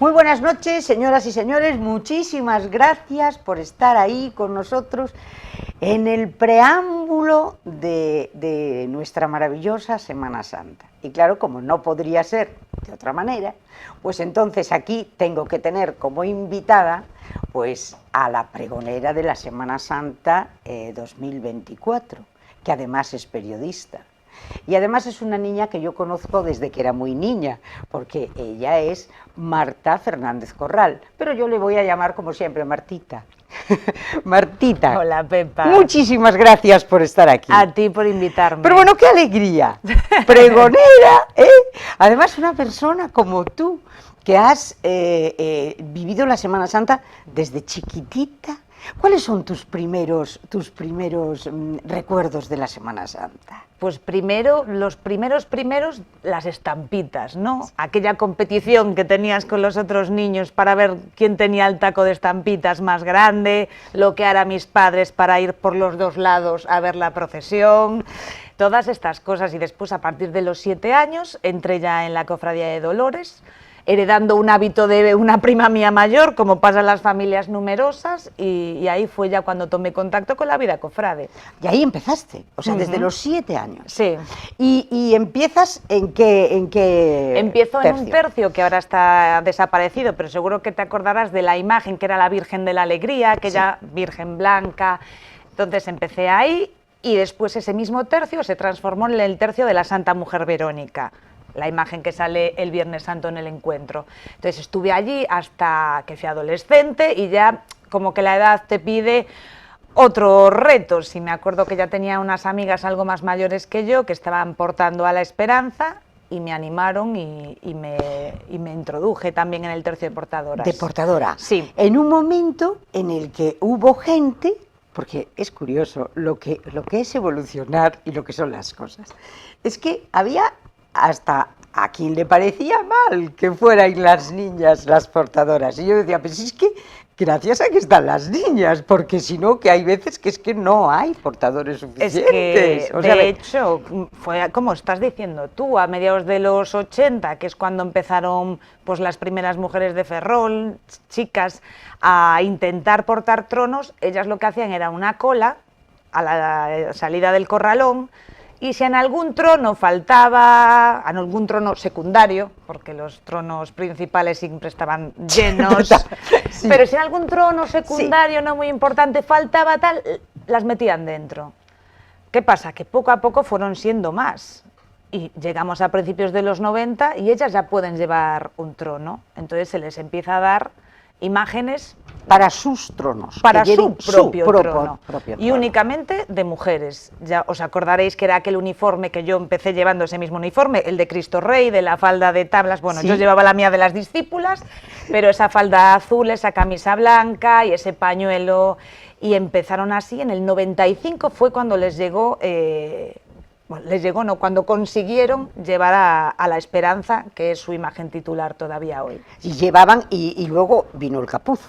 Muy buenas noches, señoras y señores, muchísimas gracias por estar ahí con nosotros en el preámbulo de nuestra maravillosa Semana Santa. Y claro, como no podría ser de otra manera, pues entonces aquí tengo que tener como invitada pues a la pregonera de la Semana Santa 2024, que además es periodista. Y además es una niña que yo conozco desde que era muy niña, porque ella es Marta Fernández Corral, pero yo le voy a llamar como siempre Martita. Martita. Hola, Pepa. Muchísimas gracias por estar aquí. A ti por invitarme. Pero bueno, qué alegría. Pregonera, ¿eh? Además una persona como tú, que has vivido la Semana Santa desde chiquitita. ¿Cuáles son tus primeros recuerdos de la Semana Santa? Pues primero, los primeros, las estampitas, ¿no? Aquella competición que tenías con los otros niños para ver quién tenía el taco de estampitas más grande, lo que harán mis padres para ir por los dos lados a ver la procesión, todas estas cosas. Y después, a partir de los 7 años, entré ya en la Cofradía de Dolores, heredando un hábito de una prima mía mayor, como pasa en las familias numerosas, y ahí fue ya cuando tomé contacto con la vida cofrade. Y ahí empezaste, o sea, desde los 7 años. Sí. ¿Y empiezas en qué Empiezo tercio? en un tercio que ahora está desaparecido, pero seguro que te acordarás de la imagen que era la Virgen de la Alegría, aquella Virgen blanca. Entonces empecé ahí y después ese mismo tercio se transformó en el tercio de la Santa Mujer Verónica, la imagen que sale el Viernes Santo en el encuentro. Entonces estuve allí hasta que fui adolescente y ya como que la edad te pide otros retos. Y me acuerdo que ya tenía unas amigas algo más mayores que yo que estaban portando a la esperanza y me animaron y me introduje también en el tercio de portadoras. De portadora. Sí. En un momento en el que hubo gente, porque es curioso lo que es evolucionar y lo que son las cosas, es que había hasta a quien le parecía mal que fueran las niñas las portadoras. Y yo decía, pues es que gracias a que están las niñas, porque si no, que hay veces que es que no hay portadores suficientes. Es que, o sea, de hecho, fue como estás diciendo tú, a mediados de los 80, que es cuando empezaron pues las primeras mujeres de Ferrol, chicas, a intentar portar tronos. Ellas lo que hacían era una cola a la salida del corralón, y si en algún trono faltaba, en algún trono secundario, porque los tronos principales siempre estaban llenos, sí, pero si en algún trono secundario no muy importante faltaba tal, las metían dentro. ¿Qué pasa? Que poco a poco fueron siendo más, y llegamos a principios de los 90 y ellas ya pueden llevar un trono, entonces se les empieza a dar imágenes para sus tronos, para su propio trono, y trono. Únicamente de mujeres. Ya os acordaréis que era aquel uniforme que yo empecé llevando, ese mismo uniforme, el de Cristo Rey, de la falda de tablas. Bueno, sí, yo llevaba la mía de las discípulas, pero esa falda azul, esa camisa blanca y ese pañuelo, y empezaron así. En el 95 fue cuando les llegó... Bueno, les llegó, no, cuando consiguieron llevar a la Esperanza, que es su imagen titular todavía hoy. Y llevaban, y luego vino el capuz.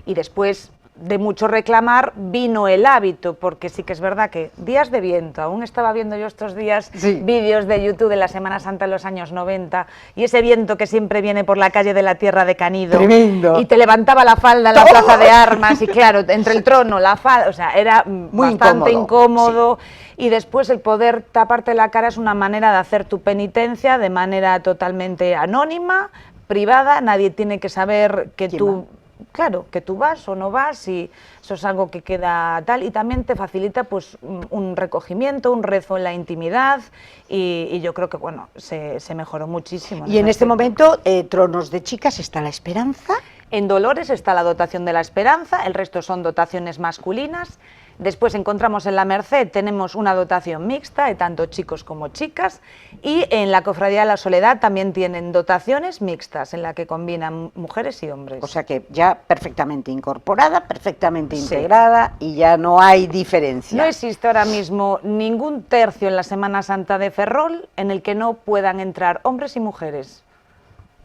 Y después de mucho reclamar vino el hábito, porque sí que es verdad que días de viento, aún estaba viendo yo estos días vídeos de YouTube de la Semana Santa en los años 90, y ese viento que siempre viene por la calle de la Tierra de Canido, tremendo, y te levantaba la falda en la plaza de armas, y claro, entre el trono, la falda, o sea, era muy bastante incómodo. Sí. Y después el poder taparte la cara es una manera de hacer tu penitencia de manera totalmente anónima, privada, nadie tiene que saber que tú... Claro, que tú vas o no vas, y eso es algo que queda tal, y también te facilita pues un recogimiento, un rezo en la intimidad, y yo creo que bueno, se mejoró muchísimo. Y en este momento, tronos de chicas, ¿está la Esperanza? En Dolores está la dotación de la Esperanza, el resto son dotaciones masculinas. Después encontramos en la Merced, tenemos una dotación mixta de tanto chicos como chicas, y en la Cofradía de la Soledad también tienen dotaciones mixtas en la que combinan mujeres y hombres. O sea que ya perfectamente incorporada, perfectamente integrada, y ya no hay diferencia. No existe ahora mismo ningún tercio en la Semana Santa de Ferrol en el que no puedan entrar hombres y mujeres.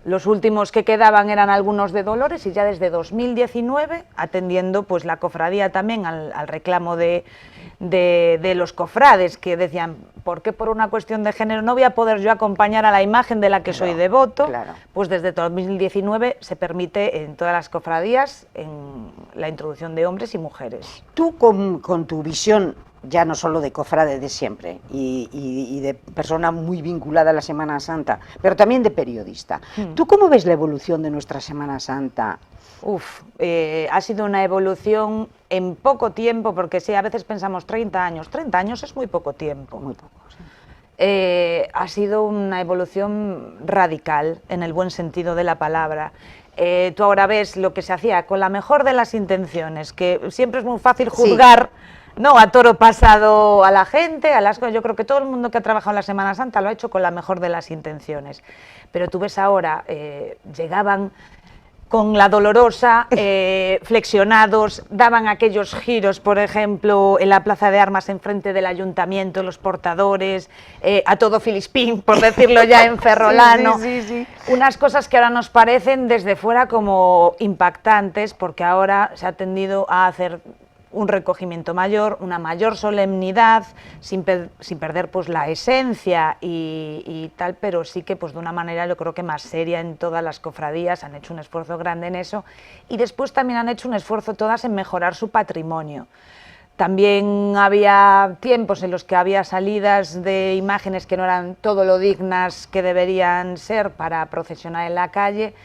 Los últimos que quedaban eran algunos de Dolores, y ya desde 2019, atendiendo pues la cofradía también al reclamo de los cofrades, que decían, ¿por qué por una cuestión de género no voy a poder yo acompañar a la imagen de la que soy devoto? Claro. Pues desde 2019 se permite en todas las cofradías la introducción de hombres y mujeres. Tú con tu visión, ya no solo de cofrade de siempre y de persona muy vinculada a la Semana Santa, pero también de periodista, ¿tú cómo ves la evolución de nuestra Semana Santa? Ha sido una evolución en poco tiempo, porque sí, a veces pensamos 30 años es muy poco tiempo. Muy poco, sí. Ha sido una evolución radical, en el buen sentido de la palabra. Tú ahora ves lo que se hacía con la mejor de las intenciones, que siempre es muy fácil juzgar, sí, no a toro pasado a la gente, yo creo que todo el mundo que ha trabajado en la Semana Santa lo ha hecho con la mejor de las intenciones. Pero tú ves ahora, llegaban con la Dolorosa, flexionados, daban aquellos giros, por ejemplo, en la Plaza de Armas enfrente del Ayuntamiento, los portadores, a todo filispín, por decirlo ya en ferrolano. Sí. Unas cosas que ahora nos parecen desde fuera como impactantes, porque ahora se ha tendido a hacer un recogimiento mayor, una mayor solemnidad, sin perder pues la esencia y tal, pero sí que pues de una manera yo creo que más seria en todas las cofradías, han hecho un esfuerzo grande en eso, y después también han hecho un esfuerzo todas en mejorar su patrimonio. También había tiempos en los que había salidas de imágenes que no eran todo lo dignas que deberían ser para procesionar en la calle,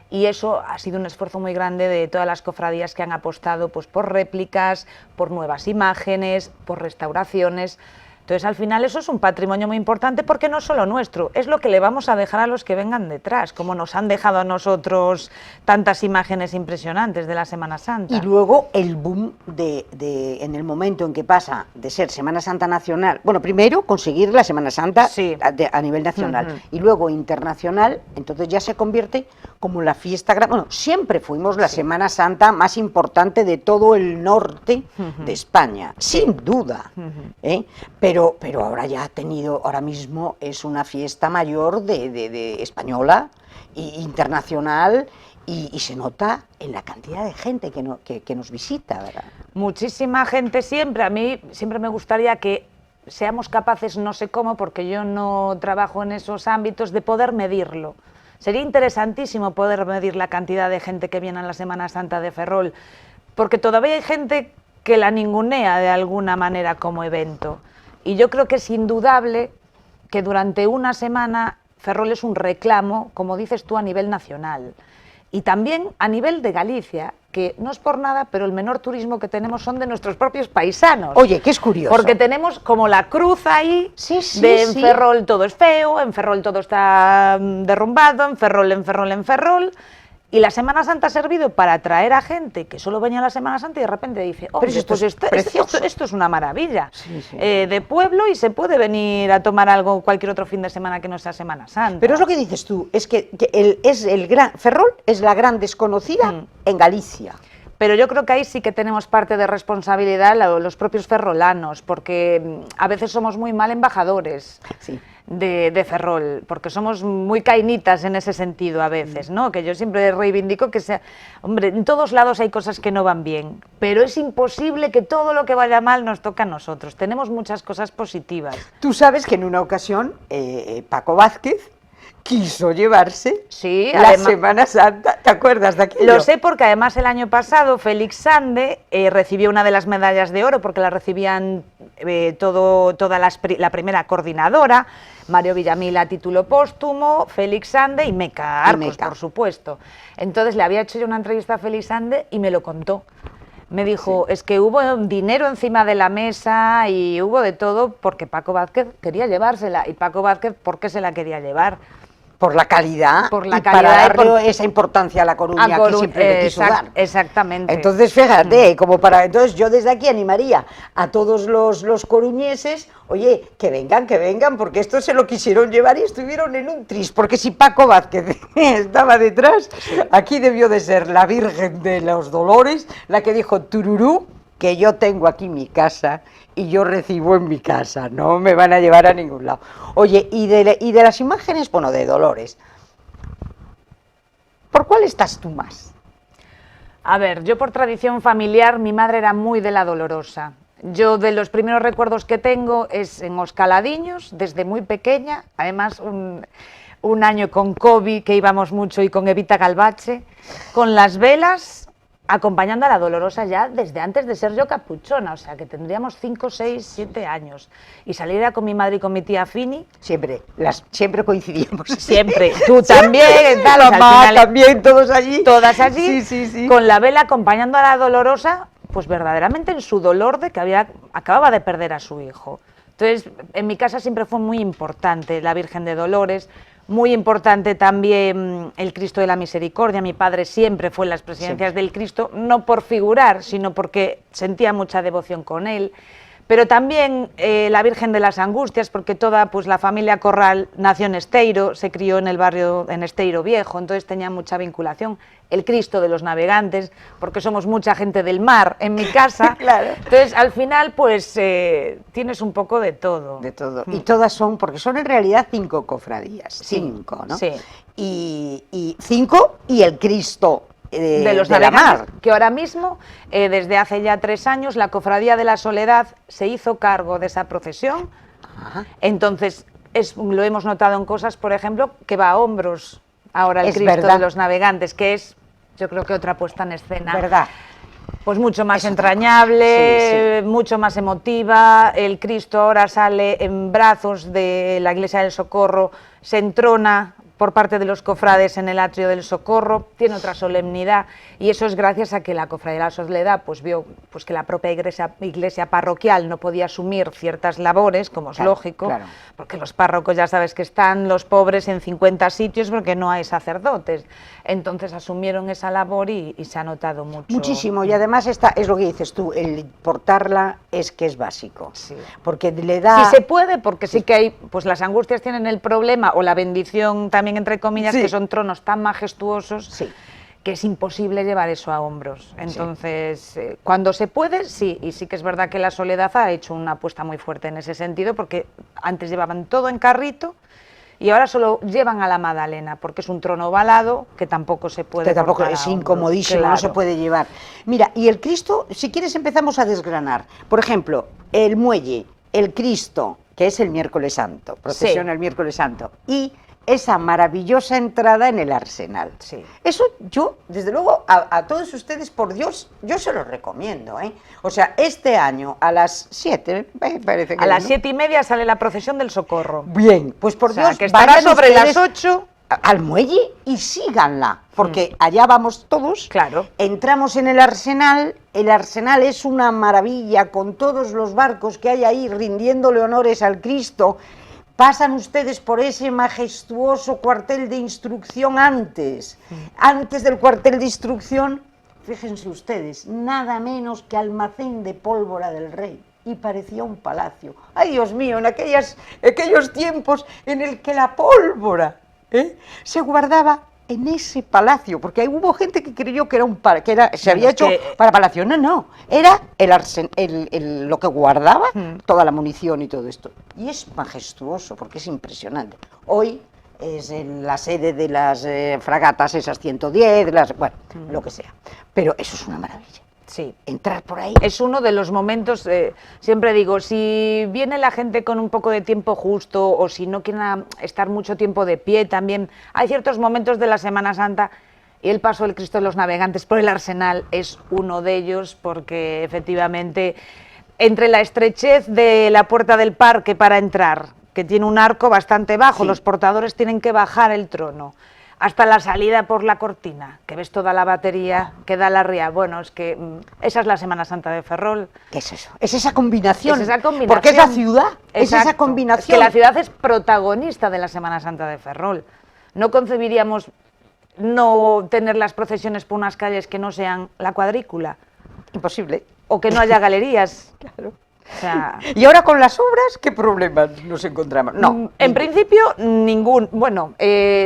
y eso ha sido un esfuerzo muy grande de todas las cofradías que han apostado pues, por réplicas, por nuevas imágenes, por restauraciones. Entonces, al final, eso es un patrimonio muy importante, porque no solo nuestro, es lo que le vamos a dejar a los que vengan detrás, como nos han dejado a nosotros tantas imágenes impresionantes de la Semana Santa. Y luego el boom en el momento en que pasa de ser Semana Santa nacional, bueno, primero conseguir la Semana Santa, sí, a nivel nacional, y luego internacional, entonces ya se convierte como la fiesta grande. Bueno, siempre fuimos la Semana Santa más importante de todo el norte de España, sin duda, pero ahora ya ahora mismo es una fiesta mayor de española e internacional, y se nota en la cantidad de gente que nos visita, ¿verdad? Muchísima gente siempre. A mí siempre me gustaría que seamos capaces, no sé cómo, porque yo no trabajo en esos ámbitos, de poder medirlo. Sería interesantísimo poder medir la cantidad de gente que viene a la Semana Santa de Ferrol, porque todavía hay gente que la ningunea de alguna manera como evento. Y yo creo que es indudable que durante una semana Ferrol es un reclamo, como dices tú, a nivel nacional. Y también a nivel de Galicia, que no es por nada, pero el menor turismo que tenemos son de nuestros propios paisanos. Oye, que es curioso. Porque tenemos como la cruz ahí, en Ferrol todo es feo, en Ferrol todo está derrumbado, en Ferrol. Y la Semana Santa ha servido para atraer a gente que solo venía a la Semana Santa y de repente dice, oh, pues esto es una maravilla, de pueblo, y se puede venir a tomar algo cualquier otro fin de semana que no sea Semana Santa. Pero es lo que dices tú, es que Ferrol es la gran desconocida en Galicia. Pero yo creo que ahí sí que tenemos parte de responsabilidad los propios ferrolanos, porque a veces somos muy mal embajadores. Sí. De Ferrol, porque somos muy cainitas en ese sentido a veces, ¿no? Que yo siempre reivindico que hombre, en todos lados hay cosas que no van bien, pero es imposible que todo lo que vaya mal nos toque a nosotros. Tenemos muchas cosas positivas. Tú sabes que en una ocasión Paco Vázquez quiso llevarse la Semana Santa, ¿te acuerdas de aquello? Lo sé, porque además el año pasado Félix Sande recibió una de las medallas de oro, porque la recibían la primera coordinadora, Mario Villamil a título póstumo, Félix Sande y Meca Arcos, por supuesto. Entonces le había hecho yo una entrevista a Félix Sande y me lo contó. Me dijo, es que hubo dinero encima de la mesa y hubo de todo, porque Paco Vázquez quería llevársela. ¿Y Paco Vázquez por qué se la quería llevar? Por la calidad, para darle esa importancia a La Coruña que siempre le quiso dar. Exactamente. Entonces, fíjate, entonces yo desde aquí animaría a todos los coruñeses, oye, que vengan, porque esto se lo quisieron llevar y estuvieron en un tris, porque si Paco Vázquez estaba detrás, aquí debió de ser la Virgen de los Dolores, la que dijo tururú, que yo tengo aquí mi casa y yo recibo en mi casa, no me van a llevar a ningún lado. Oye, y de las imágenes, bueno, de Dolores, ¿Por cuál estás tú más? A ver, yo por tradición familiar, mi madre era muy de la Dolorosa. Yo de los primeros recuerdos que tengo es en Os Caladiños, desde muy pequeña, además un año con COVID, que íbamos mucho, y con Evita Galvache, con las velas, acompañando a la Dolorosa ya desde antes de ser yo capuchona, o sea que tendríamos 5, 6, 7 años. Y salir con mi madre y con mi tía Fini. Siempre coincidíamos. Siempre, tú también, tal, mamá, o sea, al final, también, todos allí. Todas allí, Sí. con la vela acompañando a la Dolorosa, pues verdaderamente en su dolor de que acababa de perder a su hijo. Entonces, en mi casa siempre fue muy importante la Virgen de Dolores, muy importante también el Cristo de la Misericordia. Mi padre siempre fue en las presidencias del Cristo, no por figurar, sino porque sentía mucha devoción con él. Pero también la Virgen de las Angustias, porque toda pues, la familia Corral nació en Esteiro, se crió en el barrio, en Esteiro Viejo, entonces tenía mucha vinculación. El Cristo de los Navegantes, porque somos mucha gente del mar en mi casa. Claro. Entonces, al final, pues tienes un poco de todo. De todo. Y todas son, porque son en realidad 5 cofradías. Sí, 5, ¿no? sí. Y 5 y el Cristo de los de la Navegantes, mar. que ahora mismo, desde hace ya 3 años, la Cofradía de la Soledad se hizo cargo de esa procesión. Ajá. Entonces, lo hemos notado en cosas, por ejemplo, que va a hombros ahora el Es Cristo verdad. de los Navegantes, que es, yo creo que otra puesta en escena. ¿Verdad? Pues mucho más Es otra entrañable, cosa. mucho más emotiva. El Cristo ahora sale en brazos de la Iglesia del Socorro, se entrona por parte de los cofrades en el atrio del Socorro, tiene otra solemnidad, y eso es gracias a que la Cofradía de la Soledad pues vio pues que la propia iglesia parroquial no podía asumir ciertas labores, como es Claro, lógico, claro. porque los párrocos ya sabes que están los pobres en 50 sitios porque no hay sacerdotes. Entonces asumieron esa labor y se ha notado mucho. Muchísimo, y además es lo que dices tú, el portarla es que es básico. Sí. Porque le da... Si se puede, porque sí que hay, pues las Angustias tienen el problema, o la bendición también entre comillas, Sí. que son tronos tan majestuosos, Sí. que es imposible llevar eso a hombros. Entonces, cuando se puede, sí, y sí que es verdad que la Soledad ha hecho una apuesta muy fuerte en ese sentido, porque antes llevaban todo en carrito y ahora solo llevan a la Magdalena, porque es un trono ovalado que tampoco se puede. Que tampoco portar a es hombros. incomodísimo, Claro. no se puede llevar. Mira, y el Cristo, si quieres empezamos a desgranar. Por ejemplo, el muelle, el Cristo, que es el miércoles santo, procesión Sí. el miércoles santo, y esa maravillosa entrada en el Arsenal. Sí. Eso yo, desde luego, a todos ustedes, por Dios, yo se los recomiendo, ¿eh? O sea, este año a las 7, me parece que A las ¿no? 7:30 sale la procesión del Socorro. Bien, pues por O sea, Dios, que estará vayan sobre las ustedes 8. al muelle y síganla, porque allá vamos todos. Claro. Entramos en el Arsenal es una maravilla con todos los barcos que hay ahí rindiéndole honores al Cristo. Pasan ustedes por ese majestuoso cuartel de instrucción antes del cuartel de instrucción, fíjense ustedes, nada menos que almacén de pólvora del rey. Y parecía un palacio. ¡Ay, Dios mío! En aquellos tiempos en el que la pólvora se guardaba en ese palacio, porque ahí hubo gente que creyó que era se había hecho para palacio. No, era lo que guardaba toda la munición y todo esto. Y es majestuoso, porque es impresionante. Hoy es en la sede de las fragatas, esas 110, bueno, lo que sea. Pero eso es una maravilla. Sí. Entrar por ahí. Es uno de los momentos, siempre digo, si viene la gente con un poco de tiempo justo o si no quieren estar mucho tiempo de pie también, hay ciertos momentos de la Semana Santa y el paso del Cristo de los Navegantes por el Arsenal es uno de ellos porque efectivamente entre la estrechez de la puerta del parque para entrar, que tiene un arco bastante bajo, Sí. los portadores tienen que bajar el trono, hasta la salida por la cortina, que ves toda la batería que da la ría. Bueno, es que esa es la Semana Santa de Ferrol. ¿Qué es eso? Es esa combinación. Es esa combinación. Porque es la ciudad. Es esa Exacto. combinación. Es que la ciudad es protagonista de la Semana Santa de Ferrol. No concebiríamos no tener las procesiones por unas calles que no sean la cuadrícula Imposible. o que no haya galerías. Claro. O sea, Y ahora con las obras, ¿qué problemas nos encontramos? No. en principio ningún. Bueno,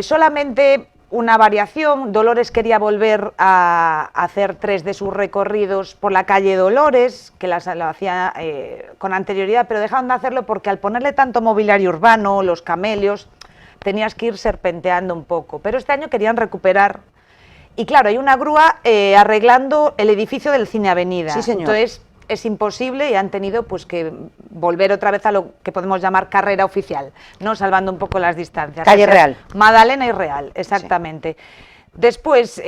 solamente una variación. Dolores quería volver a hacer 3 de sus recorridos por la calle Dolores, que lo hacía con anterioridad, pero dejaron de hacerlo porque al ponerle tanto mobiliario urbano, los camelios, tenías que ir serpenteando un poco. Pero este año querían recuperar Y claro, hay una grúa arreglando el edificio del Cine Avenida. Sí, señor. Entonces es imposible y han tenido pues que volver otra vez a lo que podemos llamar carrera oficial, ¿no? Salvando un poco las distancias. Calle Real. Madalena y Real, exactamente. Sí. Después,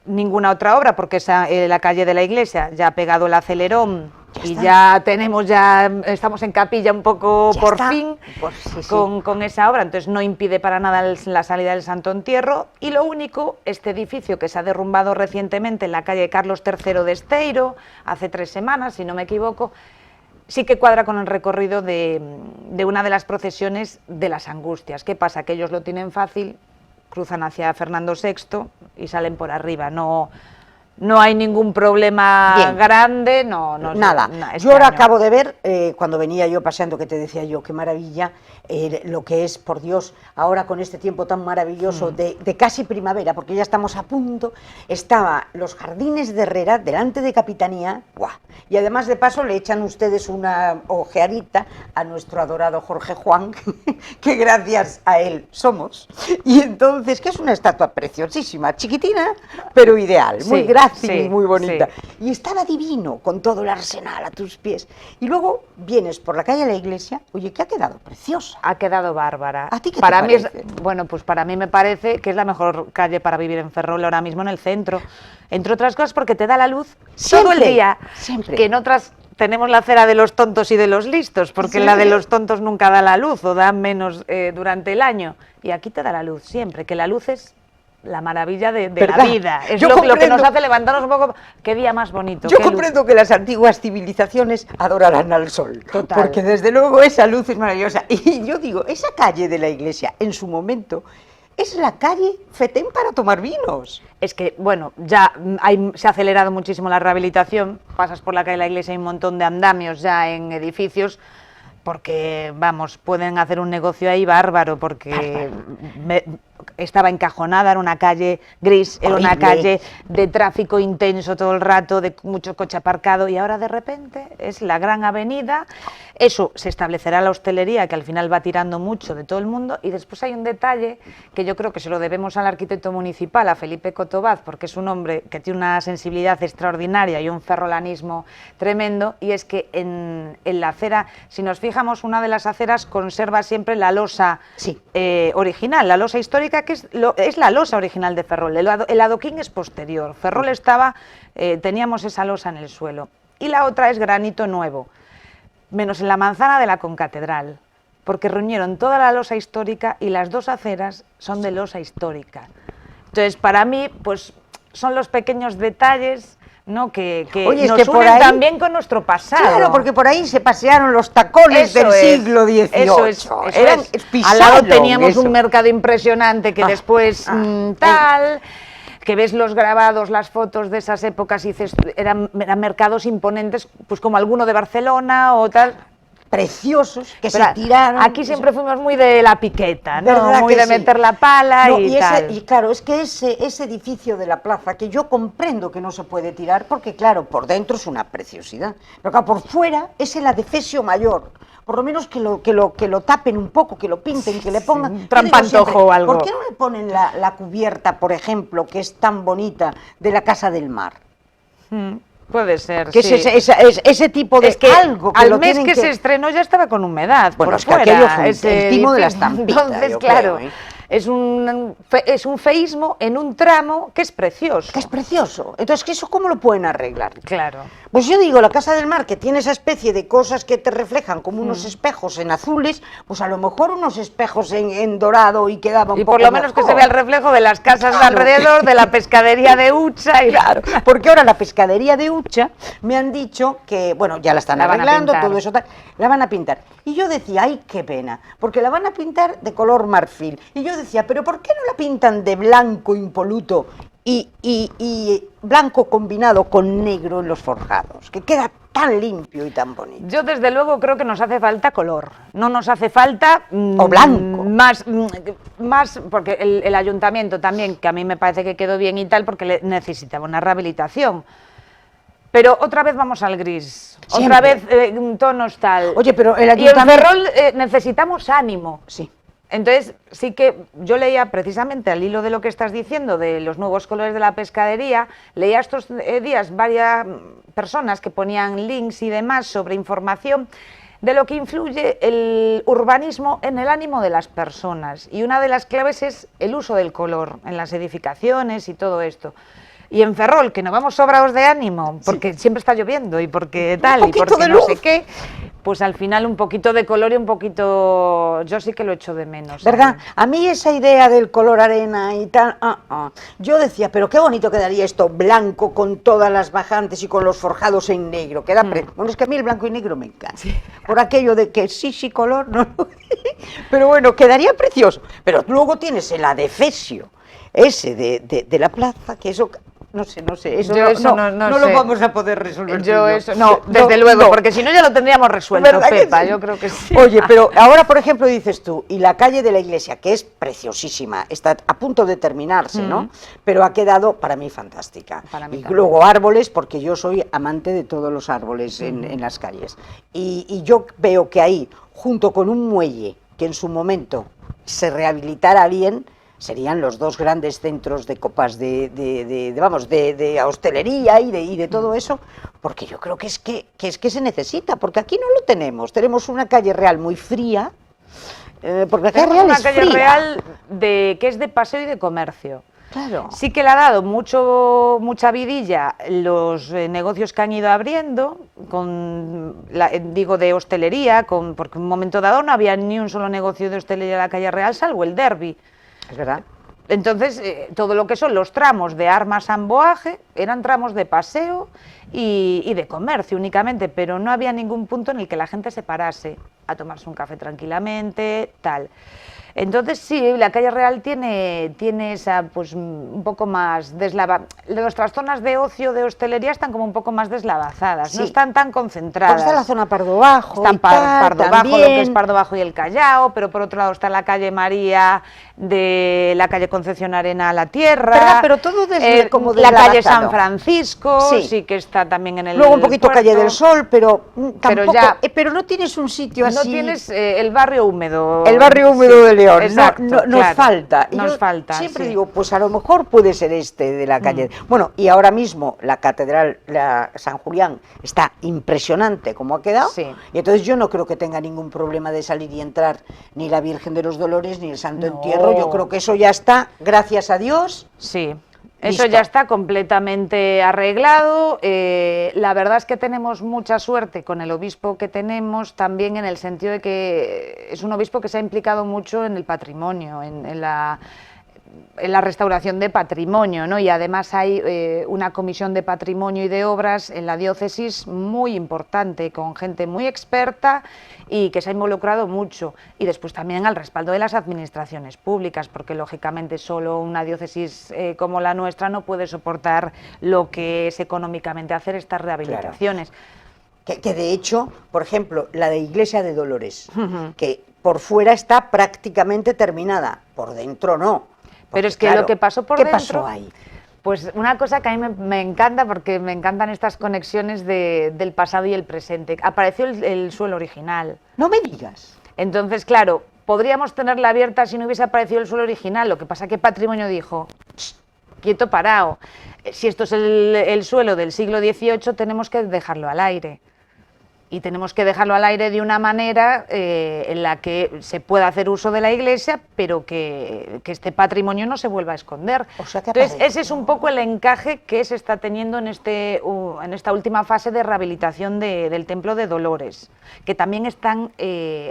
ninguna otra obra, porque la calle de la Iglesia ya ha pegado el acelerón y ya estamos en capilla un poco Ya por está. fin Sí. con esa obra, entonces no impide para nada la salida del Santo Entierro. Y lo único, este edificio que se ha derrumbado recientemente en la calle Carlos III de Esteiro, hace 3 semanas, si no me equivoco, sí que cuadra con el recorrido de una de las procesiones de las Angustias. ¿Qué pasa? Que ellos lo tienen fácil, cruzan hacia Fernando VI y salen por arriba, no hay ningún problema grande, nada. Este yo ahora año. acabo de ver, cuando venía yo paseando, que te decía yo, qué maravilla, lo que es, por Dios, ahora con este tiempo tan maravilloso de casi primavera, porque ya estamos a punto, estaba los jardines de Herrera, delante de Capitanía, ¡guau! Y además de paso le echan ustedes una ojeadita a nuestro adorado Jorge Juan, que gracias a él somos, y entonces, que es una estatua preciosísima, chiquitina, pero ideal, muy grácil y muy bonita. Sí. Y estaba divino, con todo el arsenal a tus pies. Y luego vienes por la calle de la Iglesia, oye, que ha quedado preciosa. Ha quedado bárbara. ¿A ti qué para te mí parece? Bueno, pues para mí me parece que es la mejor calle para vivir en Ferrol ahora mismo en el centro. Entre otras cosas porque te da la luz todo el día. Siempre. Que en otras tenemos la acera de los tontos y de los listos, porque la de los tontos nunca da la luz o da menos durante el año. Y aquí te da la luz siempre, que la luz es la maravilla de la vida, es lo que nos hace levantarnos un poco. Qué día más bonito. Yo comprendo que las antiguas civilizaciones adorarán al sol, total, porque desde luego esa luz es maravillosa. Y yo digo, esa calle de la Iglesia, en su momento, es la calle Fetén para tomar vinos. Es que, bueno, ya se ha acelerado muchísimo la rehabilitación, pasas por la calle de la Iglesia, hay un montón de andamios ya en edificios, porque, vamos, pueden hacer un negocio ahí bárbaro, porque estaba encajonada, era una calle gris, era una calle de tráfico intenso todo el rato, de mucho coche aparcado, y ahora de repente es la gran avenida. Eso, se establecerá la hostelería, que al final va tirando mucho de todo el mundo, y después hay un detalle que yo creo que se lo debemos al arquitecto municipal, a Felipe Cotobaz, porque es un hombre que tiene una sensibilidad extraordinaria y un ferrolanismo tremendo, y es que en la acera, si nos fijamos, una de las aceras conserva siempre la losa original, la losa histórica, que es la losa original de Ferrol. El adoquín es posterior. Ferrol teníamos esa losa en el suelo. Y la otra es granito nuevo, menos en la manzana de la concatedral, porque reunieron toda la losa histórica y las dos aceras son de losa histórica. Entonces, para mí, pues son los pequeños detalles, ¿no?, que nos unen también con nuestro pasado. Claro, porque por ahí se pasearon los tacones del siglo XVIII. Eso es. Al lado teníamos un mercado impresionante que después que ves los grabados, las fotos de esas épocas y dices, eran mercados imponentes, pues como alguno de Barcelona o tal. Preciosos, que se tiraron. Aquí siempre fuimos muy de la piqueta, ¿no? Muy de meter la pala y tal. Y claro, es que ese edificio de la plaza, que yo comprendo que no se puede tirar, porque claro, por dentro es una preciosidad, pero claro, por fuera es el adefesio mayor. Por lo menos que lo tapen un poco, que lo pinten, que le pongan un trampantojo o algo. ¿Por qué no le ponen la cubierta, por ejemplo, que es tan bonita, de la Casa del Mar? Puede ser, que sí. es ese tipo de algo que al mes que se estrenó ya estaba con humedad. Bueno, por es que fuera, aquello fue el timo de la estampita. Entonces, claro, creo, es un feísmo en un tramo que es precioso. Que es precioso. Entonces, ¿eso cómo lo pueden arreglar? Claro. Pues yo digo, la Casa del Mar, que tiene esa especie de cosas que te reflejan como unos espejos en azules, pues a lo mejor unos espejos en dorado y quedaba un poco por lo menos mejor. Que se vea el reflejo de las casas de alrededor, de la pescadería de Ucha. Y claro, porque ahora la pescadería de Ucha me han dicho que, bueno, ya la están arreglando, todo eso tal, la van a pintar. Y yo decía, ay, qué pena, porque la van a pintar de color marfil. Y yo decía, pero ¿por qué no la pintan de blanco impoluto y blanco combinado con negro en los forjados, que queda tan limpio y tan bonito? Yo desde luego creo que nos hace falta color, no nos hace falta o blanco, más porque el ayuntamiento también, que a mí me parece que quedó bien y tal, porque necesitaba una rehabilitación. Pero otra vez vamos al gris, siempre. Otra vez tonos tal. Oye, pero el ayuntamiento... Y en Ferrol necesitamos ánimo. Sí. Entonces, sí que yo leía precisamente al hilo de lo que estás diciendo, de los nuevos colores de la pescadería, leía estos días varias personas que ponían links y demás sobre información de lo que influye el urbanismo en el ánimo de las personas. Y una de las claves es el uso del color en las edificaciones y todo esto. Y en Ferrol, que nos vamos sobrados de ánimo, porque siempre está lloviendo y porque tal, y porque no sé qué, pues al final un poquito de color y un poquito, yo sí que lo echo de menos. ¿Verdad? A mí esa idea del color arena y tal, yo decía, pero qué bonito quedaría esto, blanco con todas las bajantes y con los forjados en negro. Bueno, es que a mí el blanco y negro me encanta, por aquello de que sí, color, no. Pero bueno, quedaría precioso. Pero luego tienes el adefesio ese de la plaza, que eso... No sé, eso no lo vamos a poder resolver. Desde luego, porque si no ya lo tendríamos resuelto, Pepa, sí? Yo creo que sí. Oye, pero ahora, por ejemplo, dices tú, y la calle de la iglesia, que es preciosísima, está a punto de terminarse, ¿no? Pero ha quedado, para mí, fantástica. Y luego árboles, porque yo soy amante de todos los árboles en las calles. Y yo veo que ahí, junto con un muelle, que en su momento se rehabilitara bien, serían los dos grandes centros de copas de hostelería y de todo eso, porque yo creo que es que se necesita, porque aquí no lo tenemos una calle real muy fría, porque la calle real es fría. Una calle real que es de paseo y de comercio. Claro. Sí que le ha dado mucha vidilla los negocios que han ido abriendo, de hostelería, porque en un momento dado no había ni un solo negocio de hostelería en la calle real, salvo el Derby. Es verdad. Entonces, todo lo que son los tramos de Armas a Amboaje eran tramos de paseo y de comercio únicamente, pero no había ningún punto en el que la gente se parase a tomarse un café tranquilamente, tal. Entonces sí, la calle real tiene esa, pues un poco más deslavada. Nuestras zonas de ocio, de hostelería están como un poco más deslavazadas, sí. No están tan concentradas. Porque está la zona Pardo Bajo. Está Pardo Bajo, lo que es Pardo Bajo y el Callao, pero por otro lado está la calle María, de la calle Concepción Arena a la Tierra. ¿Verdad? Pero todo desde como la calle San Francisco, sí que está también en el luego un poquito puerto. Calle del Sol, pero tampoco, pero no tienes un sitio así. No tienes el barrio húmedo. El barrio húmedo de León. Exacto, nos falta. Nos falta. Siempre digo, pues a lo mejor puede ser este de la calle. Bueno, y ahora mismo la catedral, la San Julián, está impresionante como ha quedado. Sí. Y entonces yo no creo que tenga ningún problema de salir y entrar ni la Virgen de los Dolores ni el Santo Entierro. Yo creo que eso ya está, gracias a Dios. Sí. Eso ya está completamente arreglado. La verdad es que tenemos mucha suerte con el obispo que tenemos, también en el sentido de que es un obispo que se ha implicado mucho en el patrimonio, en la restauración de patrimonio, ¿no? Y además hay una comisión de patrimonio y de obras en la diócesis muy importante, con gente muy experta y que se ha involucrado mucho. Y después también al respaldo de las administraciones públicas, porque lógicamente solo una diócesis como la nuestra no puede soportar lo que es económicamente hacer estas rehabilitaciones. Claro. Que de hecho, por ejemplo, la de Iglesia de Dolores, que por fuera está prácticamente terminada, por dentro no. Pero es que claro, lo que pasó por dentro... ¿Qué pasó ahí? Pues una cosa que a mí me encanta, porque me encantan estas conexiones del pasado y el presente. Apareció el suelo original. No me digas. Entonces, claro, podríamos tenerla abierta si no hubiese aparecido el suelo original. Lo que pasa es que Patrimonio dijo, quieto parado, si esto es el suelo del siglo XVIII, tenemos que dejarlo al aire. Y tenemos que dejarlo al aire de una manera en la que se pueda hacer uso de la iglesia, pero que este patrimonio no se vuelva a esconder. O sea, entonces, ese es un poco el encaje que se está teniendo en esta última fase de rehabilitación del Templo de Dolores, que también están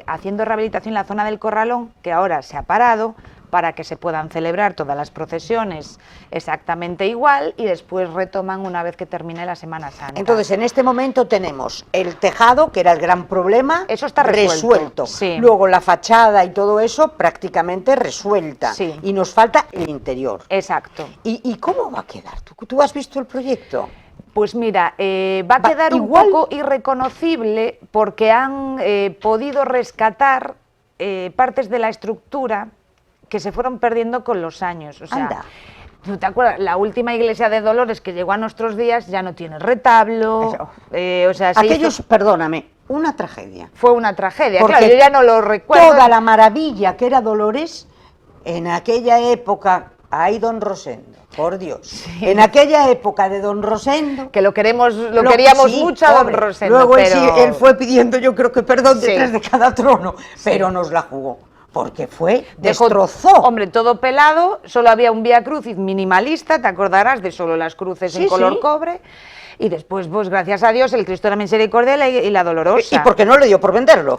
haciendo rehabilitación en la zona del Corralón, que ahora se ha parado, para que se puedan celebrar todas las procesiones exactamente igual y después retoman una vez que termine la Semana Santa. Entonces, en este momento tenemos el tejado, que era el gran problema, eso está resuelto. Sí. Luego la fachada y todo eso prácticamente resuelta. Sí. Y nos falta el interior. Exacto. ¿Y cómo va a quedar? ¿Tú has visto el proyecto? Pues mira, va a quedar un poco irreconocible porque han podido rescatar partes de la estructura que se fueron perdiendo con los años. O sea, anda. ¿Tú te acuerdas? La última iglesia de Dolores que llegó a nuestros días ya no tiene retablo. Aquellos, perdóname, una tragedia. Fue una tragedia, Porque claro, yo ya no lo recuerdo. Toda la maravilla que era Dolores, en aquella época, ay, don Rosendo, por Dios, Sí. en aquella época de don Rosendo... Que lo queríamos sí, mucho a don pobre. Rosendo, Luego pero... él fue pidiendo, yo creo que perdón Sí. detrás de cada trono, pero nos la jugó, porque Dejó, destrozó. hombre, todo pelado, solo había un Vía Crucis minimalista, te acordarás de solo las cruces Sí, en color sí. cobre, y después, pues gracias a Dios, el Cristo de la Misericordia y la Dolorosa. ¿Y por qué no le dio por venderlo?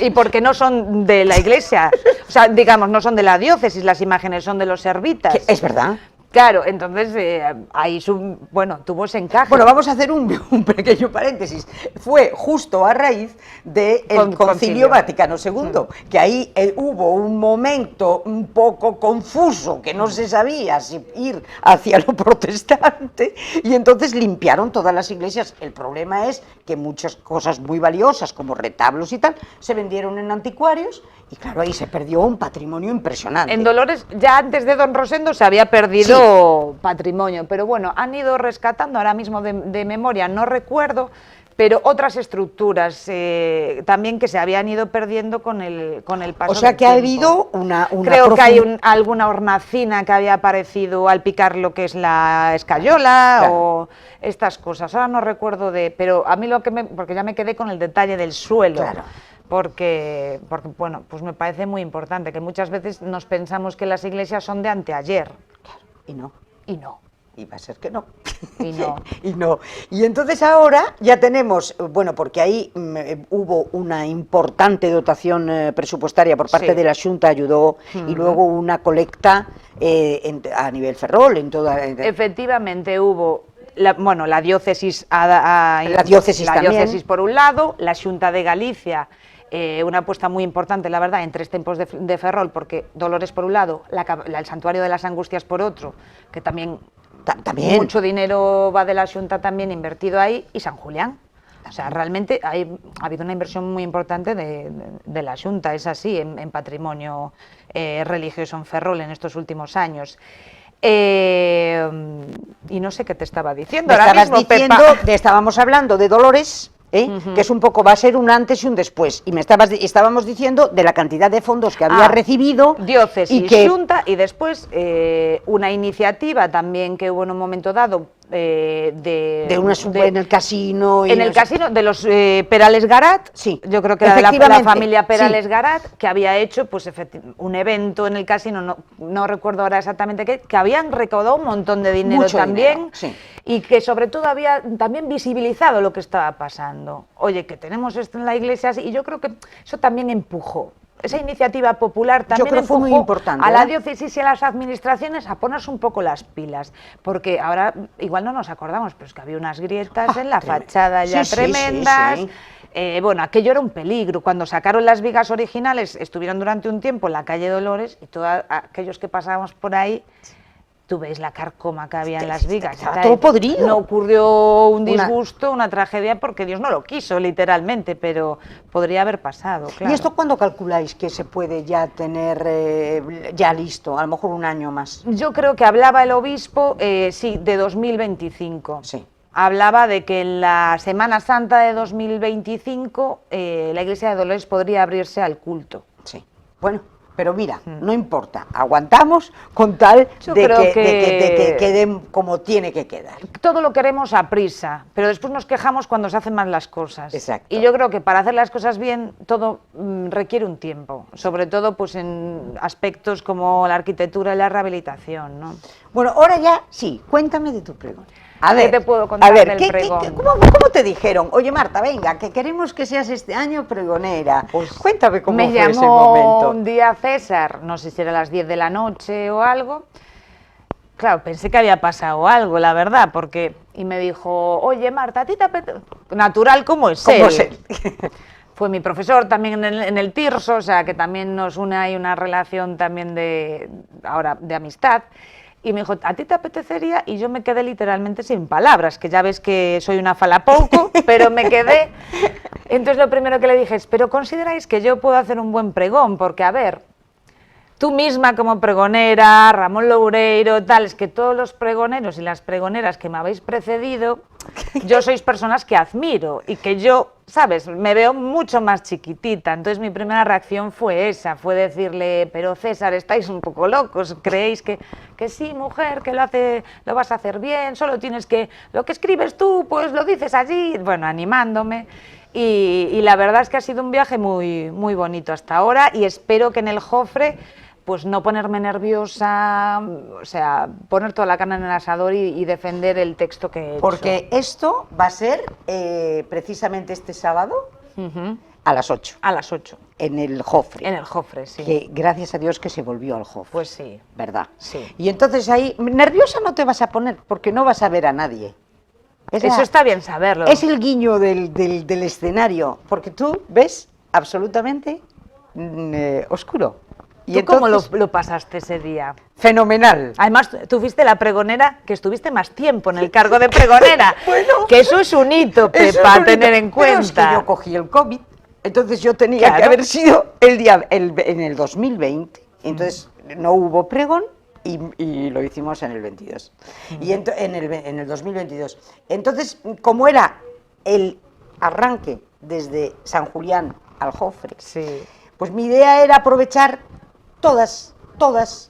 y porque no son de la iglesia, o sea, digamos, no son de la diócesis, las imágenes son de los servitas. Que es verdad. Claro, entonces ahí bueno, tuvo ese encaje. Bueno, vamos a hacer un pequeño paréntesis. Fue justo a raíz del Concilio Vaticano II, que ahí hubo un momento un poco confuso, que no se sabía si ir hacia lo protestante, y entonces limpiaron todas las iglesias. El problema es que muchas cosas muy valiosas, como retablos y tal, se vendieron en anticuarios, y claro, ahí se perdió un patrimonio impresionante. En Dolores, ya antes de don Rosendo, se había perdido patrimonio, pero bueno, han ido rescatando, ahora mismo de memoria no recuerdo, pero otras estructuras también que se habían ido perdiendo con el paso. O sea del que ha tiempo. habido una Creo que hay alguna hornacina que había aparecido al picar lo que es la escayola, Claro. o estas cosas, ahora no recuerdo pero a mí porque ya me quedé con el detalle del suelo. Claro. Porque, bueno, pues me parece muy importante, que muchas veces nos pensamos que las iglesias son de anteayer. Y no. Y no. Y va a ser que no. Y no. Y no. Y entonces ahora ya tenemos, bueno, porque ahí hubo una importante dotación presupuestaria por parte Sí. de la Xunta, ayudó, y luego una colecta a nivel Ferrol, en toda... Efectivamente hubo, la diócesis, La diócesis por un lado, la Xunta de Galicia, una apuesta muy importante, la verdad, en 3 tempos de Ferrol, porque Dolores por un lado, el Santuario de las Angustias por otro, que también, también mucho dinero va de la Xunta también invertido ahí, y San Julián. O sea, realmente ha habido una inversión muy importante de la Xunta, es así, en patrimonio religioso en Ferrol en estos últimos años. Y no sé qué te estaba diciendo. Me ahora estabas mismo, diciendo, Pepa. estábamos hablando de Dolores, que es un poco, va a ser un antes y un después, y estábamos diciendo de la cantidad de fondos que había recibido, diócesis, y que Xunta, y después una iniciativa también que hubo en un momento dado en el casino. En el casino de los Perales Garat, Sí, yo creo que era de la efectivamente, familia Perales sí. Garat, que había hecho pues un evento en el casino, no recuerdo ahora exactamente qué, que habían recaudado un montón de dinero Mucho también, dinero, sí. y que sobre todo había también visibilizado lo que estaba pasando. Oye, que tenemos esto en la iglesia, y yo creo que eso también empujó. Esa iniciativa popular también creo que fue muy empujó importante, a la ¿eh? diócesis y a las administraciones a ponerse un poco las pilas, porque ahora igual no nos acordamos, pero es que había unas grietas en la fachada ya Sí, sí, tremendas. sí. Bueno, aquello era un peligro. Cuando sacaron las vigas originales, estuvieron durante un tiempo en la calle Dolores, y todos aquellos que pasábamos por ahí, tú ves la carcoma que había en las vigas. Estaba todo podrido. No ocurrió un disgusto, una tragedia, porque Dios no lo quiso, literalmente, pero podría haber pasado, claro. ¿Y esto cuándo calculáis que se puede ya tener ya listo? A lo mejor un año más. Yo creo que hablaba el obispo, sí, de 2025. Sí. Hablaba de que en la Semana Santa de 2025 la iglesia de Dolores podría abrirse al culto. Sí. Bueno, pero mira, no importa, aguantamos con tal Yo de creo que quede como tiene que quedar. Todo lo queremos a prisa, pero después nos quejamos cuando se hacen mal las cosas. Exacto. Y yo creo que para hacer las cosas bien todo requiere un tiempo, sobre todo pues en aspectos como la arquitectura y la rehabilitación, ¿no? Bueno, ahora ya, sí, cuéntame de tu pregón. ¿Qué te puedo contar del pregón? ¿Cómo te dijeron? Oye, Marta, venga, que queremos que seas este año pregonera. Pues cuéntame cómo me fue ese llamó momento. un día César, no sé si era a las 10 de la noche o algo. Claro, pensé que había pasado algo, la verdad, y me dijo, oye, Marta, ¿a ti te apetece? Natural como es él. ¿Cómo es él? Fue mi profesor también en el Tirso, o sea, que también nos une ahí una relación también de amistad. Y me dijo, ¿a ti te apetecería? Y yo me quedé literalmente sin palabras, que ya ves que soy una falapouco, pero me quedé. Entonces lo primero que le dije es, pero ¿consideráis que yo puedo hacer un buen pregón? Porque, a ver, tú misma como pregonera, Ramón Loureiro, tal, es que todos los pregoneros y las pregoneras que me habéis precedido, yo sois personas que admiro y que yo, ¿sabes?, me veo mucho más chiquitita. Entonces mi primera reacción fue esa, fue decirle, pero César, estáis un poco locos, ¿creéis que sí, mujer, que lo vas a hacer bien, solo tienes que, lo que escribes tú, pues lo dices allí, bueno, animándome. Y la verdad es que ha sido un viaje muy, muy bonito hasta ahora y espero que en el Jofre pues no ponerme nerviosa, o sea, poner toda la carne en el asador y defender el texto que he hecho. Porque esto va a ser precisamente este sábado a las 8. A las 8. En el Jofre. En el Jofre, sí. Que gracias a Dios que se volvió al Jofre. Pues sí. ¿Verdad? Sí. Y entonces ahí, nerviosa no te vas a poner, porque no vas a ver a nadie. Eso está bien saberlo. Es el guiño del escenario, porque tú ves absolutamente oscuro. ¿Tú cómo lo pasaste ese día? Fenomenal. Además, tú fuiste la pregonera que estuviste más tiempo en el cargo de pregonera. Bueno, que eso es un hito, Pepa, a tener en cuenta. Pero es que yo cogí el COVID, entonces yo tenía que haber sido en el 2020, entonces no hubo pregón y lo hicimos en el 22, y en el 2022. Entonces, como era el arranque desde San Julián al Jofre, sí, pues mi idea era aprovechar todas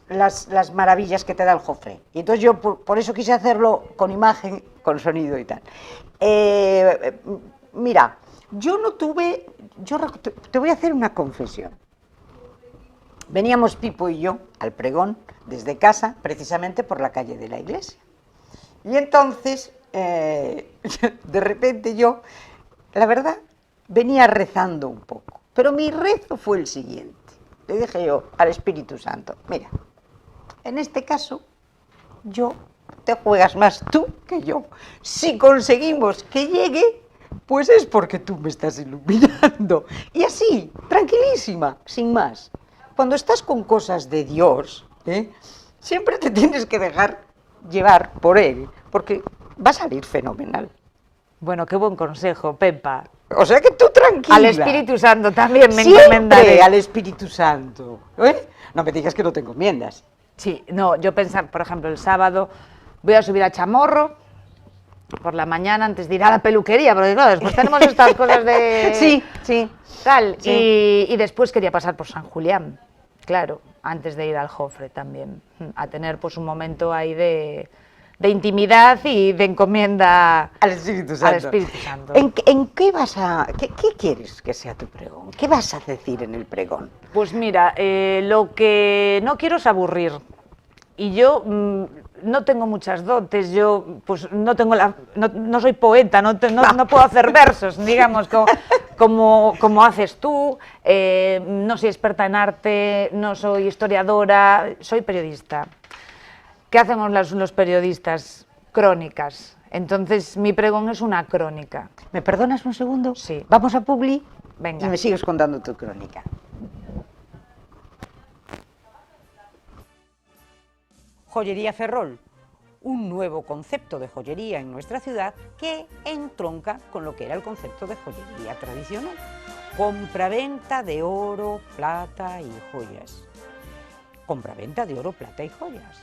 las maravillas que te da el Jofre. Y entonces yo por eso quise hacerlo con imagen, con sonido y tal. Mira, yo no tuve... te voy a hacer una confesión. Veníamos Pipo y yo al pregón desde casa, precisamente por la calle de la iglesia. Y entonces, de repente yo, la verdad, venía rezando un poco. Pero mi rezo fue el siguiente. Le dije yo al Espíritu Santo, mira, en este caso, yo te juegas más tú que yo. Si conseguimos que llegue, pues es porque tú me estás iluminando. Y así, tranquilísima, sin más. Cuando estás con cosas de Dios, siempre te tienes que dejar llevar por Él, porque va a salir fenomenal. Bueno, qué buen consejo, Pepa. O sea que tú tranquila. Al Espíritu Santo también me Siempre encomendaré. al Espíritu Santo. No me digas que no te encomiendas. Sí, no, yo pensaba, por ejemplo, el sábado voy a subir a Chamorro por la mañana antes de ir a la peluquería, porque claro, después tenemos estas cosas de... Sí. Tal, sí. Y después quería pasar por San Julián, claro, antes de ir al Jofre también, a tener pues un momento ahí de intimidad y de encomienda al Espíritu Santo. ¿En qué vas a... qué quieres que sea tu pregón? ¿Qué vas a decir en el pregón? Pues mira, lo que no quiero es aburrir. Y yo no tengo muchas dotes, yo pues no tengo no soy poeta, no puedo hacer versos, digamos, como haces tú, no soy experta en arte, no soy historiadora, soy periodista. ¿Qué hacemos los periodistas? Crónicas. Entonces, mi pregón es una crónica. ¿Me perdonas un segundo? Sí. Vamos a Publi. Venga. Y me sigues contando tu crónica. Joyería Ferrol, un nuevo concepto de joyería en nuestra ciudad que entronca con lo que era el concepto de joyería tradicional. Compraventa de oro, plata y joyas. Compraventa de oro, plata y joyas.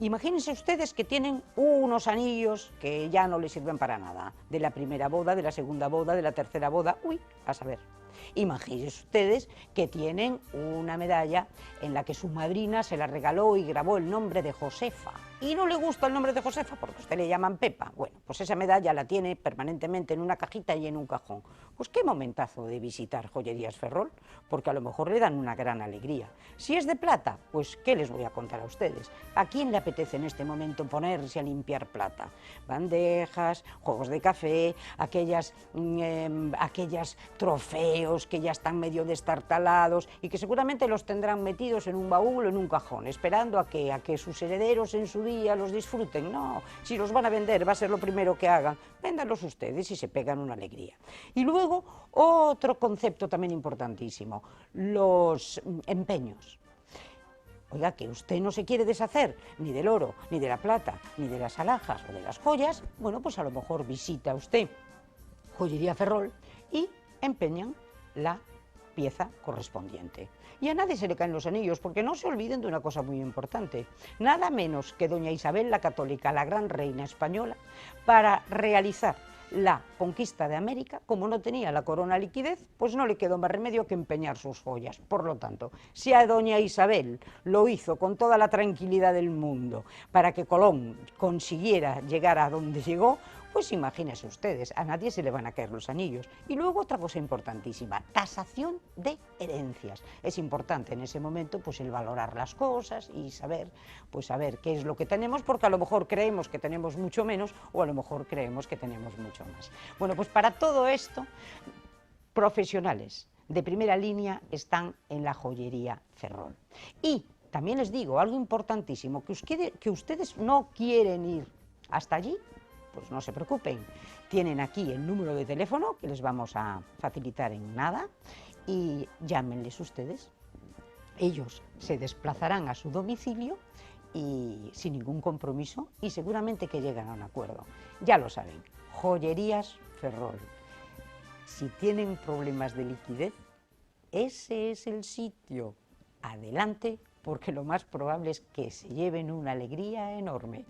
Imagínense ustedes que tienen unos anillos que ya no les sirven para nada, de la primera boda, de la segunda boda, de la tercera boda, a saber. Imagínense ustedes que tienen una medalla en la que su madrina se la regaló y grabó el nombre de Josefa. Y no le gusta el nombre de Josefa porque a usted le llaman Pepa. Bueno, pues esa medalla la tiene permanentemente en una cajita y en un cajón. Pues qué momentazo de visitar Joyerías Ferrol, porque a lo mejor le dan una gran alegría. Si es de plata, pues ¿qué les voy a contar a ustedes? ¿A quién le apetece en este momento ponerse a limpiar plata? Bandejas, juegos de café, aquellos trofeos que ya están medio destartalados y que seguramente los tendrán metidos en un baúl o en un cajón, esperando a que sus herederos en su día los disfruten. No, si los van a vender va a ser lo primero que hagan, véndanlos ustedes y se pegan una alegría. Y luego otro concepto también importantísimo, los empeños. Oiga, que usted no se quiere deshacer ni del oro, ni de la plata, ni de las alhajas o de las joyas, bueno, pues a lo mejor visita usted Joyería Ferrol y empeñan la pieza correspondiente. Y a nadie se le caen los anillos, porque no se olviden de una cosa muy importante. Nada menos que doña Isabel la Católica, la gran reina española, para realizar la conquista de América, como no tenía la corona liquidez, pues no le quedó más remedio que empeñar sus joyas. Por lo tanto, si a doña Isabel lo hizo con toda la tranquilidad del mundo para que Colón consiguiera llegar a donde llegó, pues imagínense ustedes, a nadie se le van a caer los anillos. Y luego otra cosa importantísima, tasación de herencias. Es importante en ese momento pues el valorar las cosas y saber, pues saber qué es lo que tenemos, porque a lo mejor creemos que tenemos mucho menos o a lo mejor creemos que tenemos mucho más. Bueno, pues para todo esto, profesionales de primera línea están en la joyería Ferrol. Y también les digo algo importantísimo, que ustedes no quieren ir hasta allí, pues no se preocupen, tienen aquí el número de teléfono que les vamos a facilitar en nada y llámenles ustedes. Ellos se desplazarán a su domicilio y sin ningún compromiso y seguramente que llegan a un acuerdo. Ya lo saben, Joyerías Ferrol. Si tienen problemas de liquidez, ese es el sitio. Adelante, porque lo más probable es que se lleven una alegría enorme.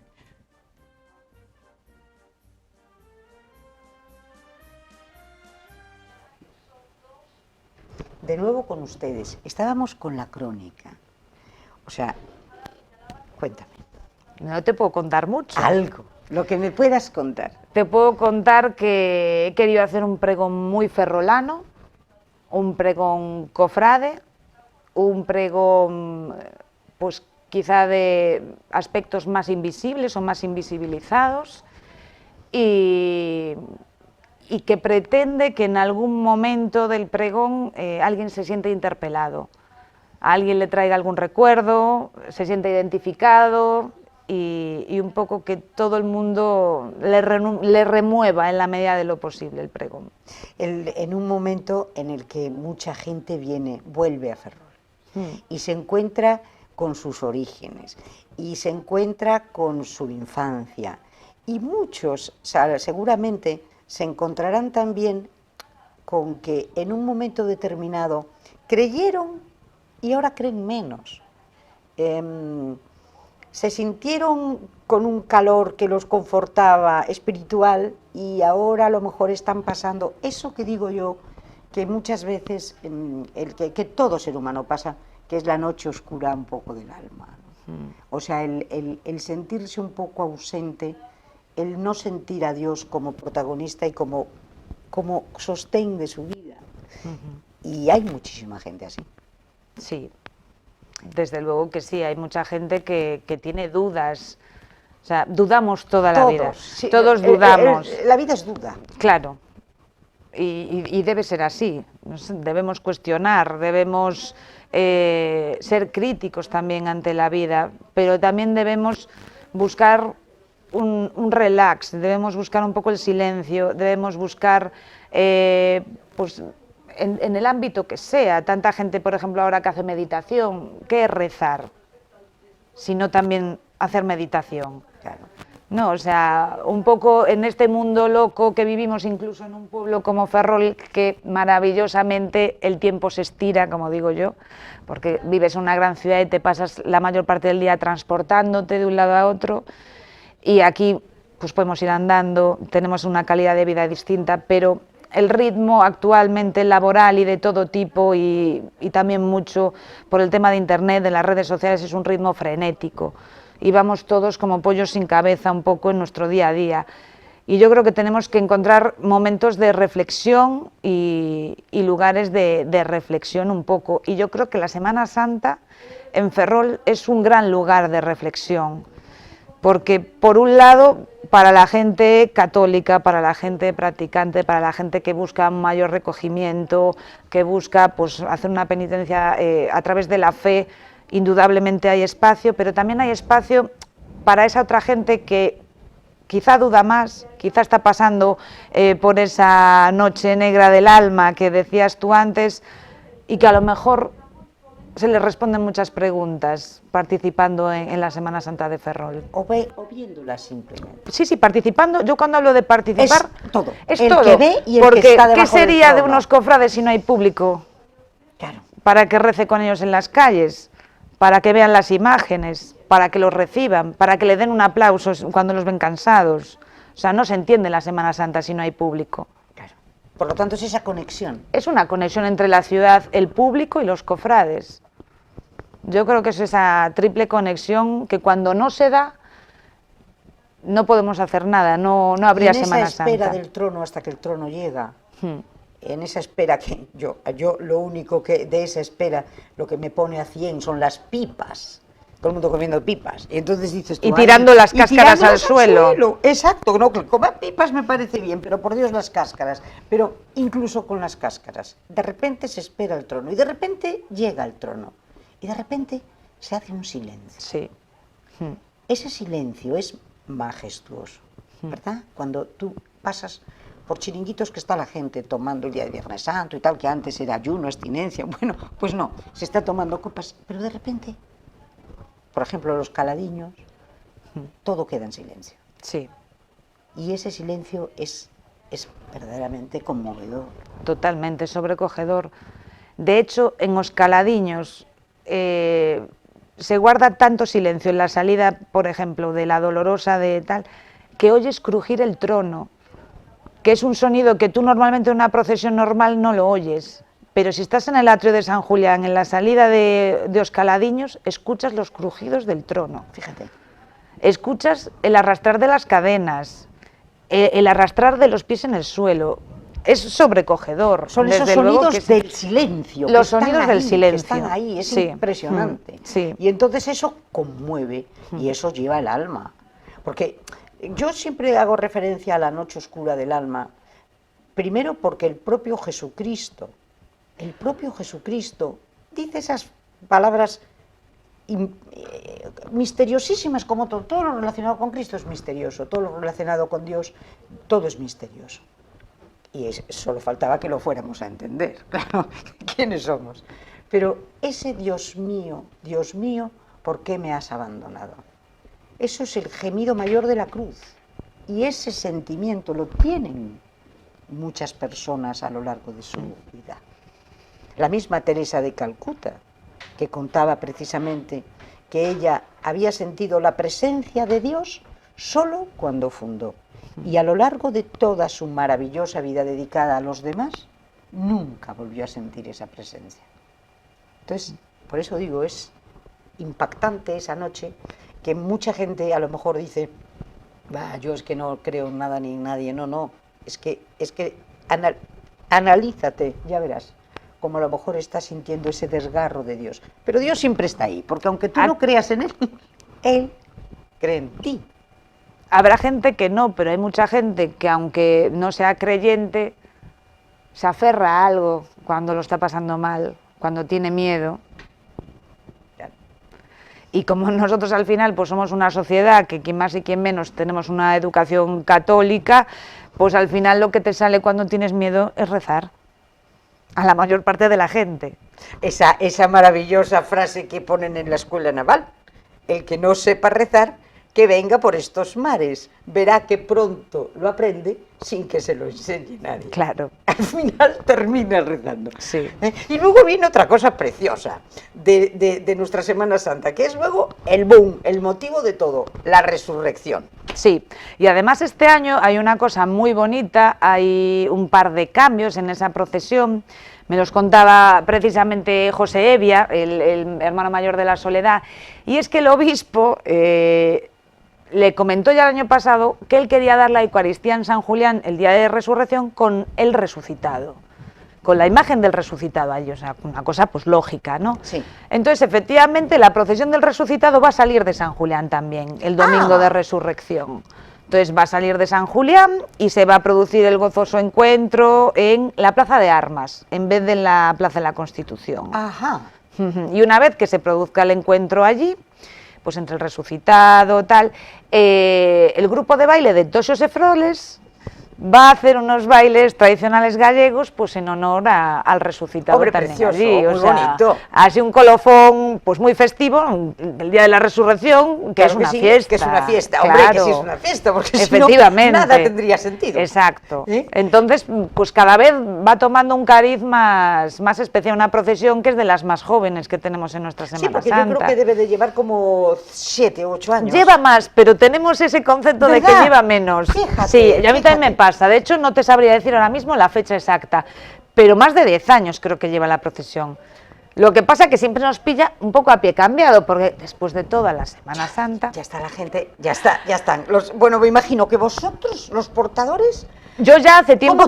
De nuevo con ustedes, estábamos con la crónica, o sea, cuéntame. No te puedo contar mucho. Algo, lo que me puedas contar. Te puedo contar que he querido hacer un pregón muy ferrolano, un pregón cofrade, un pregón pues quizá de aspectos más invisibles o más invisibilizados y que pretende que en algún momento del pregón alguien se siente interpelado, a alguien le traiga algún recuerdo, se siente identificado y un poco que todo el mundo le remueva en la medida de lo posible el pregón. En un momento en el que mucha gente vuelve a Ferrol y se encuentra con sus orígenes y se encuentra con su infancia y muchos seguramente se encontrarán también con que en un momento determinado creyeron y ahora creen menos. Se sintieron con un calor que los confortaba espiritual y ahora a lo mejor están pasando eso que digo yo, que muchas veces que todo ser humano pasa, que es la noche oscura un poco del alma. O sea, el sentirse un poco ausente, el no sentir a Dios como protagonista y como sostén de su vida. Y hay muchísima gente así. Sí, desde luego que sí, hay mucha gente que tiene dudas, o sea, dudamos toda la vida, sí, todos dudamos. La vida es duda. Claro, y debe ser así, debemos cuestionar, debemos ser críticos también ante la vida, pero también debemos buscar un relax, debemos buscar un poco el silencio, debemos buscar, pues, en el ámbito que sea. Tanta gente, por ejemplo, ahora que hace meditación, ¿qué es rezar? Sino también hacer meditación. Claro. No, o sea, un poco en este mundo loco que vivimos, incluso en un pueblo como Ferrol, que maravillosamente el tiempo se estira, como digo yo, porque vives en una gran ciudad y te pasas la mayor parte del día transportándote de un lado a otro. Y aquí pues podemos ir andando, tenemos una calidad de vida distinta, pero el ritmo actualmente laboral y de todo tipo y también mucho por el tema de internet, de las redes sociales, es un ritmo frenético y vamos todos como pollos sin cabeza un poco en nuestro día a día. Y yo creo que tenemos que encontrar momentos de reflexión y lugares de reflexión un poco. Y yo creo que la Semana Santa en Ferrol es un gran lugar de reflexión. Porque, por un lado, para la gente católica, para la gente practicante, para la gente que busca un mayor recogimiento, que busca pues, hacer una penitencia a través de la fe, indudablemente hay espacio, pero también hay espacio para esa otra gente que quizá duda más, quizá está pasando por esa noche negra del alma que decías tú antes y que a lo mejor se les responden muchas preguntas participando en la Semana Santa de Ferrol. O viéndola simplemente. Sí, participando. Yo cuando hablo de participar... Es todo. Es el todo. que ve y el Porque, que está debajo ¿qué sería del de trono? unos cofrades si no hay público? Claro. para que rece con ellos en las calles, para que vean las imágenes, para que los reciban, para que le den un aplauso cuando los ven cansados. O sea, no se entiende la Semana Santa si no hay público. Claro. Por lo tanto, es esa conexión. Es una conexión entre la ciudad, el público y los cofrades. Yo creo que es esa triple conexión que cuando no se da, no podemos hacer nada, no habría Semana Santa. En esa espera del trono hasta que el trono llega, en esa espera que yo lo único que de esa espera, lo que me pone a 100 son las pipas. Todo el mundo comiendo pipas. Y entonces dices tú, y tirando las cáscaras al suelo. Exacto, no, que comer pipas me parece bien, pero por Dios las cáscaras. Pero incluso con las cáscaras, de repente se espera el trono y de repente llega el trono y de repente se hace un silencio. Sí. Ese silencio es majestuoso, ¿verdad? Cuando tú pasas por chiringuitos que está la gente tomando el día de Viernes Santo y tal, que antes era ayuno, abstinencia, bueno, pues no, se está tomando copas, pero de repente, por ejemplo, los caladiños, todo queda en silencio. Sí. Y ese silencio es verdaderamente conmovedor. Totalmente sobrecogedor. De hecho, en los caladiños se guarda tanto silencio en la salida, por ejemplo, de la Dolorosa de tal, que oyes crujir el trono, que es un sonido que tú normalmente en una procesión normal no lo oyes. Pero si estás en el atrio de San Julián, en la salida de Os Caladiños, escuchas los crujidos del trono. Fíjate. Escuchas el arrastrar de las cadenas, el arrastrar de los pies en el suelo. Es sobrecogedor. Son esos sonidos del silencio. Los sonidos del silencio. Que están ahí, es sí. impresionante. Sí. Y entonces eso conmueve y eso lleva el alma. Porque yo siempre hago referencia a la noche oscura del alma, primero porque el propio Jesucristo dice esas palabras misteriosísimas, como todo lo relacionado con Cristo es misterioso, todo lo relacionado con Dios, todo es misterioso. Y solo faltaba que lo fuéramos a entender, claro, ¿quiénes somos? Pero ese Dios mío, ¿por qué me has abandonado? Eso es el gemido mayor de la cruz. Y ese sentimiento lo tienen muchas personas a lo largo de su vida. La misma Teresa de Calcuta, que contaba precisamente que ella había sentido la presencia de Dios solo cuando fundó. Y a lo largo de toda su maravillosa vida dedicada a los demás, nunca volvió a sentir esa presencia. Entonces, por eso digo, es impactante esa noche, que mucha gente a lo mejor dice, yo es que no creo en nada ni en nadie, no, es que analízate, ya verás, como a lo mejor estás sintiendo ese desgarro de Dios. Pero Dios siempre está ahí, porque aunque tú no creas en Él, Él cree en ti. Habrá gente que no, pero hay mucha gente que aunque no sea creyente, se aferra a algo cuando lo está pasando mal, cuando tiene miedo. Y como nosotros al final pues somos una sociedad que quien más y quien menos tenemos una educación católica, pues al final lo que te sale cuando tienes miedo es rezar. A la mayor parte de la gente. Esa maravillosa frase que ponen en la escuela naval, el que no sepa rezar, que venga por estos mares, verá que pronto lo aprende sin que se lo enseñe nadie. Claro. Al final termina rezando. Sí. Y luego viene otra cosa preciosa de nuestra Semana Santa, que es luego el boom, el motivo de todo, la resurrección. Sí, y además este año hay una cosa muy bonita, hay un par de cambios en esa procesión. Me los contaba precisamente José Evia, el hermano mayor de la Soledad, y es que el obispo le comentó ya el año pasado que él quería dar la Eucaristía en San Julián el día de resurrección con el resucitado, con la imagen del resucitado allí, o sea, una cosa pues lógica, ¿no? Sí. Entonces, efectivamente, la procesión del resucitado va a salir de San Julián también, el domingo de resurrección. Entonces va a salir de San Julián y se va a producir el gozoso encuentro en la Plaza de Armas, en vez de en la Plaza de la Constitución. Ajá. Y una vez que se produzca el encuentro allí, pues entre el resucitado, tal, el grupo de baile de Toxos e Froles va a hacer unos bailes tradicionales gallegos, pues en honor al resucitado. Hombre, también precioso, allí, muy bonito. Así un colofón pues muy festivo, el día de la resurrección, que Claro es una sí, fiesta. que es una fiesta, claro. hombre, que sí es una fiesta, porque si no, Efectivamente. nada tendría sentido. Exacto. ¿Eh? Entonces, pues cada vez va tomando un cariz más especial, una procesión que es de las más jóvenes que tenemos en nuestra Semana Sí, porque Santa. yo creo que debe de llevar como 7 o 8 años. Lleva más, pero tenemos ese concepto de que ¿Verdad? lleva menos. Fíjate, sí, y a mí también fíjate. me pasa. De hecho, no te sabría decir ahora mismo la fecha exacta, pero más de 10 años creo que lleva la procesión. Lo que pasa que siempre nos pilla un poco a pie cambiado, porque después de toda la Semana Santa... Ya está la gente, ya están. Bueno, me imagino que vosotros, los portadores... Yo ya hace tiempo ¿Cómo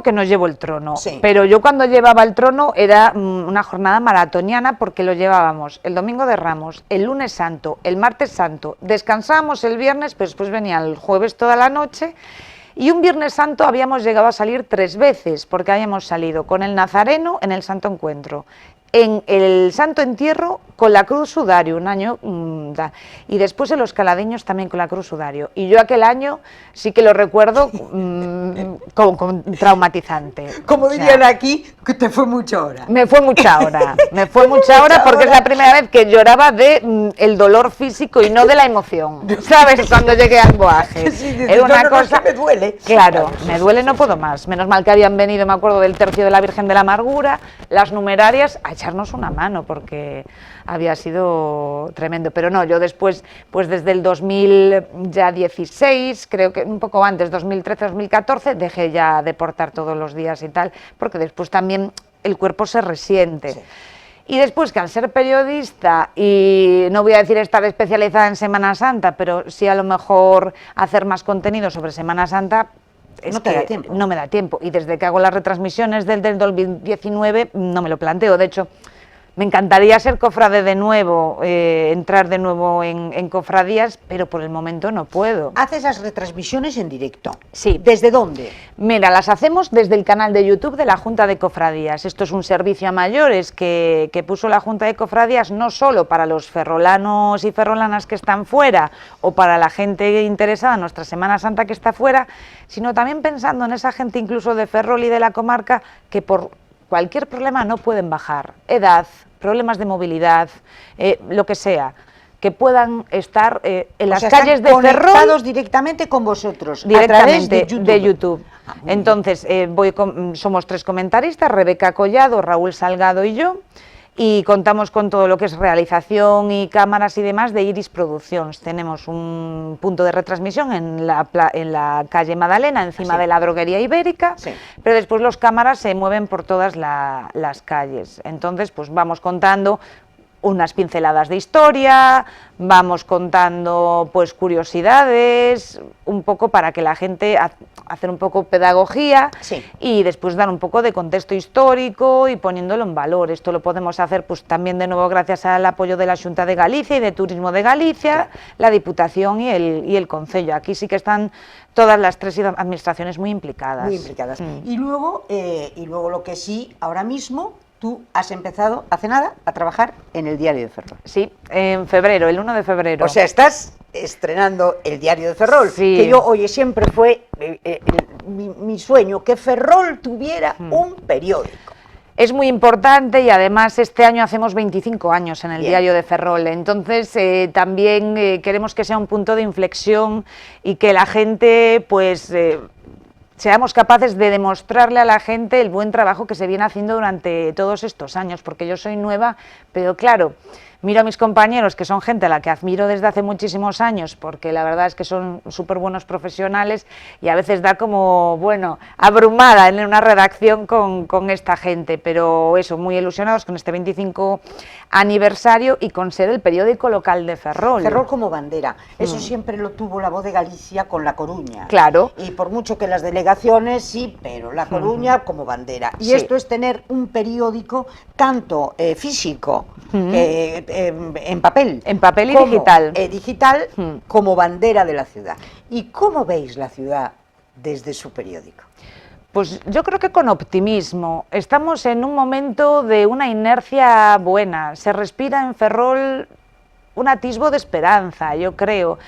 que no llevo el trono, Sí. pero yo cuando llevaba el trono era una jornada maratoniana porque lo llevábamos el domingo de Ramos, el lunes santo, el martes santo, descansábamos el viernes, pero después venía el jueves toda la noche. Y un Viernes Santo habíamos llegado a salir 3 veces, porque habíamos salido con el Nazareno en el Santo Encuentro, en el Santo Entierro con la Cruz Sudario, un año, y después en los Caladeños también con la Cruz Sudario. Y yo aquel año sí que lo recuerdo como traumatizante. Como O sea, dirían aquí, que te fue mucha hora. me fue mucha hora porque es la primera vez que lloraba de el dolor físico y no de la emoción, ¿sabes? Cuando llegué al Boaje. Sí, dices, Era una no, cosa... es que me duele. Claro, me duele, no puedo más. Menos mal que habían venido, me acuerdo del tercio de la Virgen de la Amargura, las numerarias, a echarnos una mano porque había sido tremendo. Pero no, yo después, pues desde el 2016, creo que un poco antes, 2013-2014, dejé ya de portar todos los días y tal, porque después también el cuerpo se resiente. Sí. Y después que al ser periodista, y no voy a decir estar especializada en Semana Santa, pero sí a lo mejor hacer más contenido sobre Semana Santa, es No te que da tiempo. no me da tiempo. Y desde que hago las retransmisiones del 2019 no me lo planteo. De hecho, me encantaría ser cofrade de nuevo, entrar de nuevo en cofradías, pero por el momento no puedo. Haces las retransmisiones en directo. Sí. ¿Desde dónde? Mira, las hacemos desde el canal de YouTube de la Junta de Cofradías. Esto es un servicio a mayores que puso la Junta de Cofradías no solo para los ferrolanos y ferrolanas que están fuera o para la gente interesada en nuestra Semana Santa que está fuera, sino también pensando en esa gente incluso de Ferrol y de la comarca que por cualquier problema no pueden bajar, edad, problemas de movilidad, lo que sea, que puedan estar en las calles de Ferrol conectados directamente con vosotros, directamente a través de YouTube. Ah, muy bien. Entonces, somos 3 comentaristas, Rebeca Collado, Raúl Salgado y yo, y contamos con todo lo que es realización y cámaras y demás de Iris Productions. Tenemos un punto de retransmisión en la calle Madalena, encima Sí. de la droguería ibérica, Sí. pero después los cámaras se mueven por todas las calles. Entonces, pues vamos contando unas pinceladas de historia, vamos contando pues curiosidades, un poco para que la gente hacer un poco pedagogía Sí. y después dar un poco de contexto histórico y poniéndolo en valor. Esto lo podemos hacer pues también de nuevo gracias al apoyo de la Xunta de Galicia y de Turismo de Galicia, la Diputación y el Concello. Aquí sí que están todas las 3 administraciones muy implicadas. Muy implicadas. Y luego lo que sí, ahora mismo, tú has empezado, hace nada, a trabajar en el Diario de Ferrol. Sí, en febrero, el 1 de febrero. O sea, estás estrenando el Diario de Ferrol, Sí. que yo, oye, siempre fue mi sueño, que Ferrol tuviera un periódico. Es muy importante y además este año hacemos 25 años en el Bien. Diario de Ferrol, entonces también queremos que sea un punto de inflexión y que la gente pues seamos capaces de demostrarle a la gente el buen trabajo que se viene haciendo durante todos estos años, porque yo soy nueva, pero claro, miro a mis compañeros, que son gente a la que admiro desde hace muchísimos años, porque la verdad es que son súper buenos profesionales y a veces da como, bueno, abrumada en una redacción con esta gente, pero eso, muy ilusionados con este 25 aniversario y con ser el periódico local de Ferrol. Ferrol como bandera, eso siempre lo tuvo la Voz de Galicia con La Coruña. Claro. Y por mucho que las delegaciones, sí, pero La Coruña como bandera. Y Sí. esto es tener un periódico tanto físico, en papel. En papel y como, digital. Digital Mm. como bandera de la ciudad. ¿Y cómo veis la ciudad desde su periódico? Pues yo creo que con optimismo. Estamos en un momento de una inercia buena. Se respira en Ferrol un atisbo de esperanza, yo creo.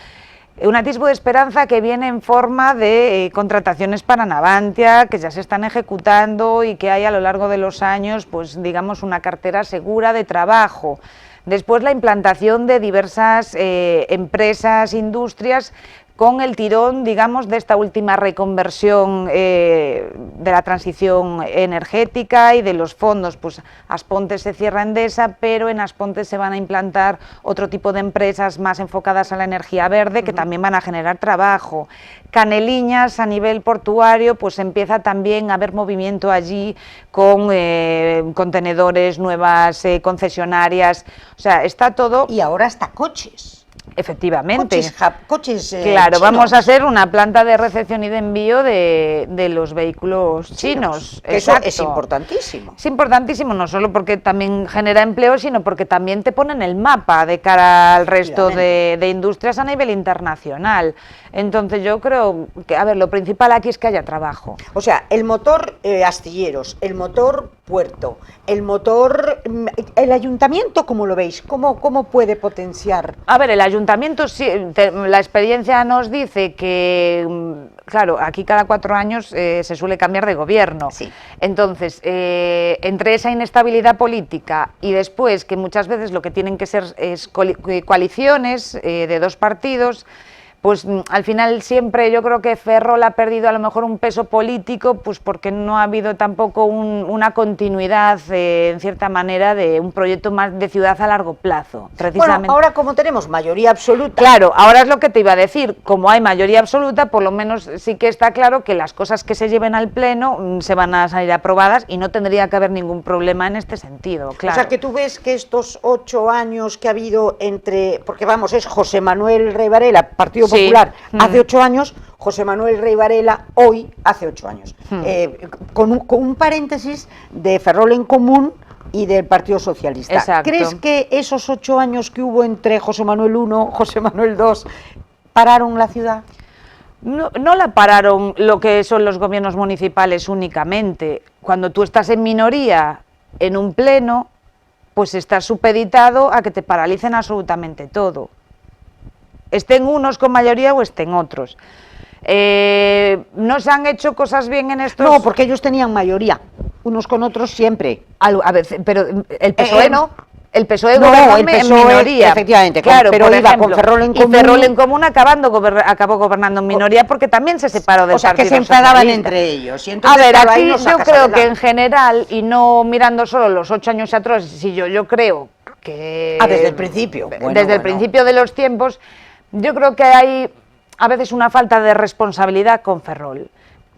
Un atisbo de esperanza que viene en forma de contrataciones para Navantia, que ya se están ejecutando y que hay a lo largo de los años, pues digamos, una cartera segura de trabajo. Después la implantación de diversas empresas, industrias, con el tirón, digamos, de esta última reconversión de la transición energética y de los fondos. Pues Asponte se cierra Endesa, pero en Asponte se van a implantar otro tipo de empresas más enfocadas a la energía verde, que también van a generar trabajo. Caneliñas, a nivel portuario, pues empieza también a haber movimiento allí con contenedores, nuevas concesionarias, o sea, está todo... Y ahora hasta coches. Efectivamente. Coches claro, chinos. vamos a ser una planta de recepción y de envío de los vehículos chinos. Eso es importantísimo. Es importantísimo, no solo porque también genera empleo, sino porque también te ponen el mapa de cara al resto de industrias a nivel internacional. Entonces yo creo que, a ver, lo principal aquí es que haya trabajo. O sea, el motor astilleros, el motor puerto, el motor... ¿El ayuntamiento cómo lo veis? ¿Cómo puede potenciar? A ver, el ayuntamiento, sí, la experiencia nos dice que, claro, aquí cada 4 años se suele cambiar de gobierno. Sí. Entonces, entre esa inestabilidad política y después que muchas veces lo que tienen que ser es coaliciones de 2 partidos, pues al final siempre yo creo que Ferrol ha perdido a lo mejor un peso político, pues porque no ha habido tampoco una continuidad, en cierta manera, de un proyecto más de ciudad a largo plazo, precisamente. Bueno, ahora como tenemos mayoría absoluta... Claro, ahora es lo que te iba a decir, como hay mayoría absoluta, por lo menos sí que está claro que las cosas que se lleven al Pleno se van a salir aprobadas y no tendría que haber ningún problema en este sentido, claro. O sea, que tú ves que estos 8 años que ha habido entre... Porque vamos, es José Manuel Rey Varela, Partido Popular, hace 8 años, José Manuel Rey Varela hoy hace 8 años. Con un paréntesis de Ferrol en Común y del Partido Socialista. Exacto. ¿Crees que esos 8 años que hubo entre José Manuel I, José Manuel II, pararon la ciudad? No la pararon lo que son los gobiernos municipales únicamente. Cuando tú estás en minoría en un pleno, pues estás supeditado a que te paralicen absolutamente todo. Estén unos con mayoría o estén otros. ¿No se han hecho cosas bien en estos...? No, porque ellos tenían mayoría, unos con otros siempre. A veces, pero el PSOE no. El PSOE no, gobernó el PSOE, en minoría. Efectivamente, claro, pero por iba ejemplo, con Ferrol en y Común. Ferrol en Común acabó gobernando en minoría porque también se separó del Partido. O sea, que se Partido enfadaban Socialista. entre ellos. Y entonces, a ver, claro, ahí aquí nos yo sacas creo adelante. que en general, y no mirando solo los 8 años atrás, si yo creo que... desde el principio. Desde el principio de los tiempos, yo creo que hay a veces una falta de responsabilidad con Ferrol.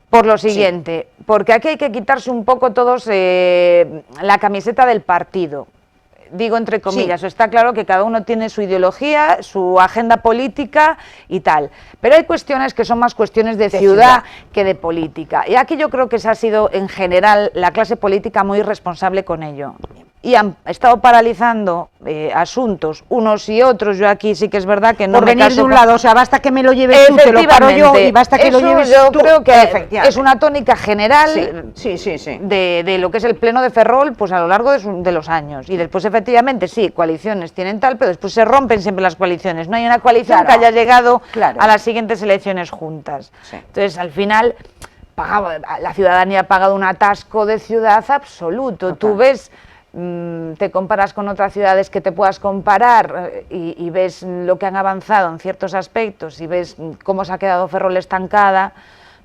Por lo siguiente, porque aquí hay que quitarse un poco todos la camiseta del partido. Digo entre comillas, está claro que cada uno tiene su ideología, su agenda política y tal, pero hay cuestiones que son más cuestiones de ciudad que de política, y aquí yo creo que se ha sido en general la clase política muy responsable con ello. Y han estado paralizando asuntos, unos y otros. Yo aquí sí que es verdad que no por me venir caso de un con... lado, o sea, basta que me lo lleves tú, te lo paro yo, y basta que lo lleves yo tú. creo que es una tónica general sí. De lo que es el pleno de Ferrol, pues a lo largo de los años. Y después, efectivamente, sí, coaliciones tienen tal, pero después se rompen siempre las coaliciones. No hay una coalición que haya llegado a las siguientes elecciones juntas. Entonces, al final, la ciudadanía ha pagado un atasco de ciudad absoluto. Tú ves... te comparas con otras ciudades que te puedas comparar y ves lo que han avanzado en ciertos aspectos y ves cómo se ha quedado Ferrol estancada,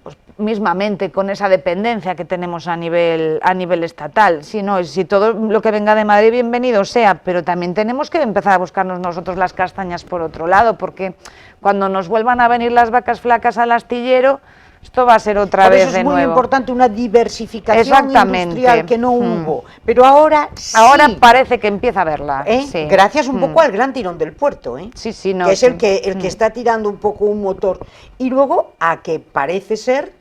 pues mismamente con esa dependencia que tenemos a nivel estatal. Si todo lo que venga de Madrid, bienvenido sea, pero también tenemos que empezar a buscarnos nosotros las castañas por otro lado, porque cuando nos vuelvan a venir las vacas flacas al astillero, esto va a ser otra vez de nuevo. Por eso es muy importante una diversificación industrial que no hubo, pero ahora sí. Ahora parece que empieza a verla. Sí. Gracias un poco al gran tirón del puerto, que es el que está tirando un poco un motor. Y luego a que parece ser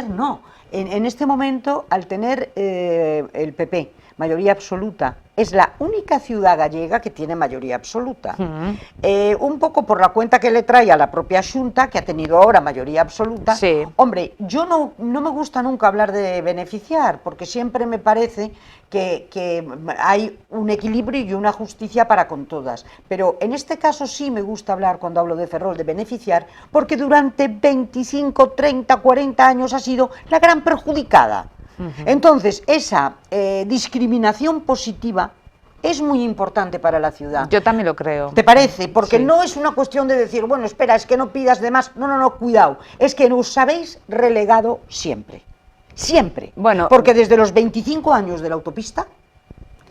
no, en este momento al tener el PP mayoría absoluta. Es la única ciudad gallega que tiene mayoría absoluta. Un poco por la cuenta que le trae a la propia Xunta, que ha tenido ahora mayoría absoluta. Sí. Hombre, yo no me gusta nunca hablar de beneficiar, porque siempre me parece que hay un equilibrio y una justicia para con todas. Pero en este caso sí me gusta hablar, cuando hablo de Ferrol, de beneficiar, porque durante 25, 30, 40 años ha sido la gran perjudicada. Entonces, esa discriminación positiva es muy importante para la ciudad. Yo también lo creo. ¿Te parece? Porque Sí. no es una cuestión de decir, bueno, espera, es que no pidas de más. No, cuidado. Es que nos habéis relegado siempre. Siempre. Bueno, porque desde los 25 años de la autopista,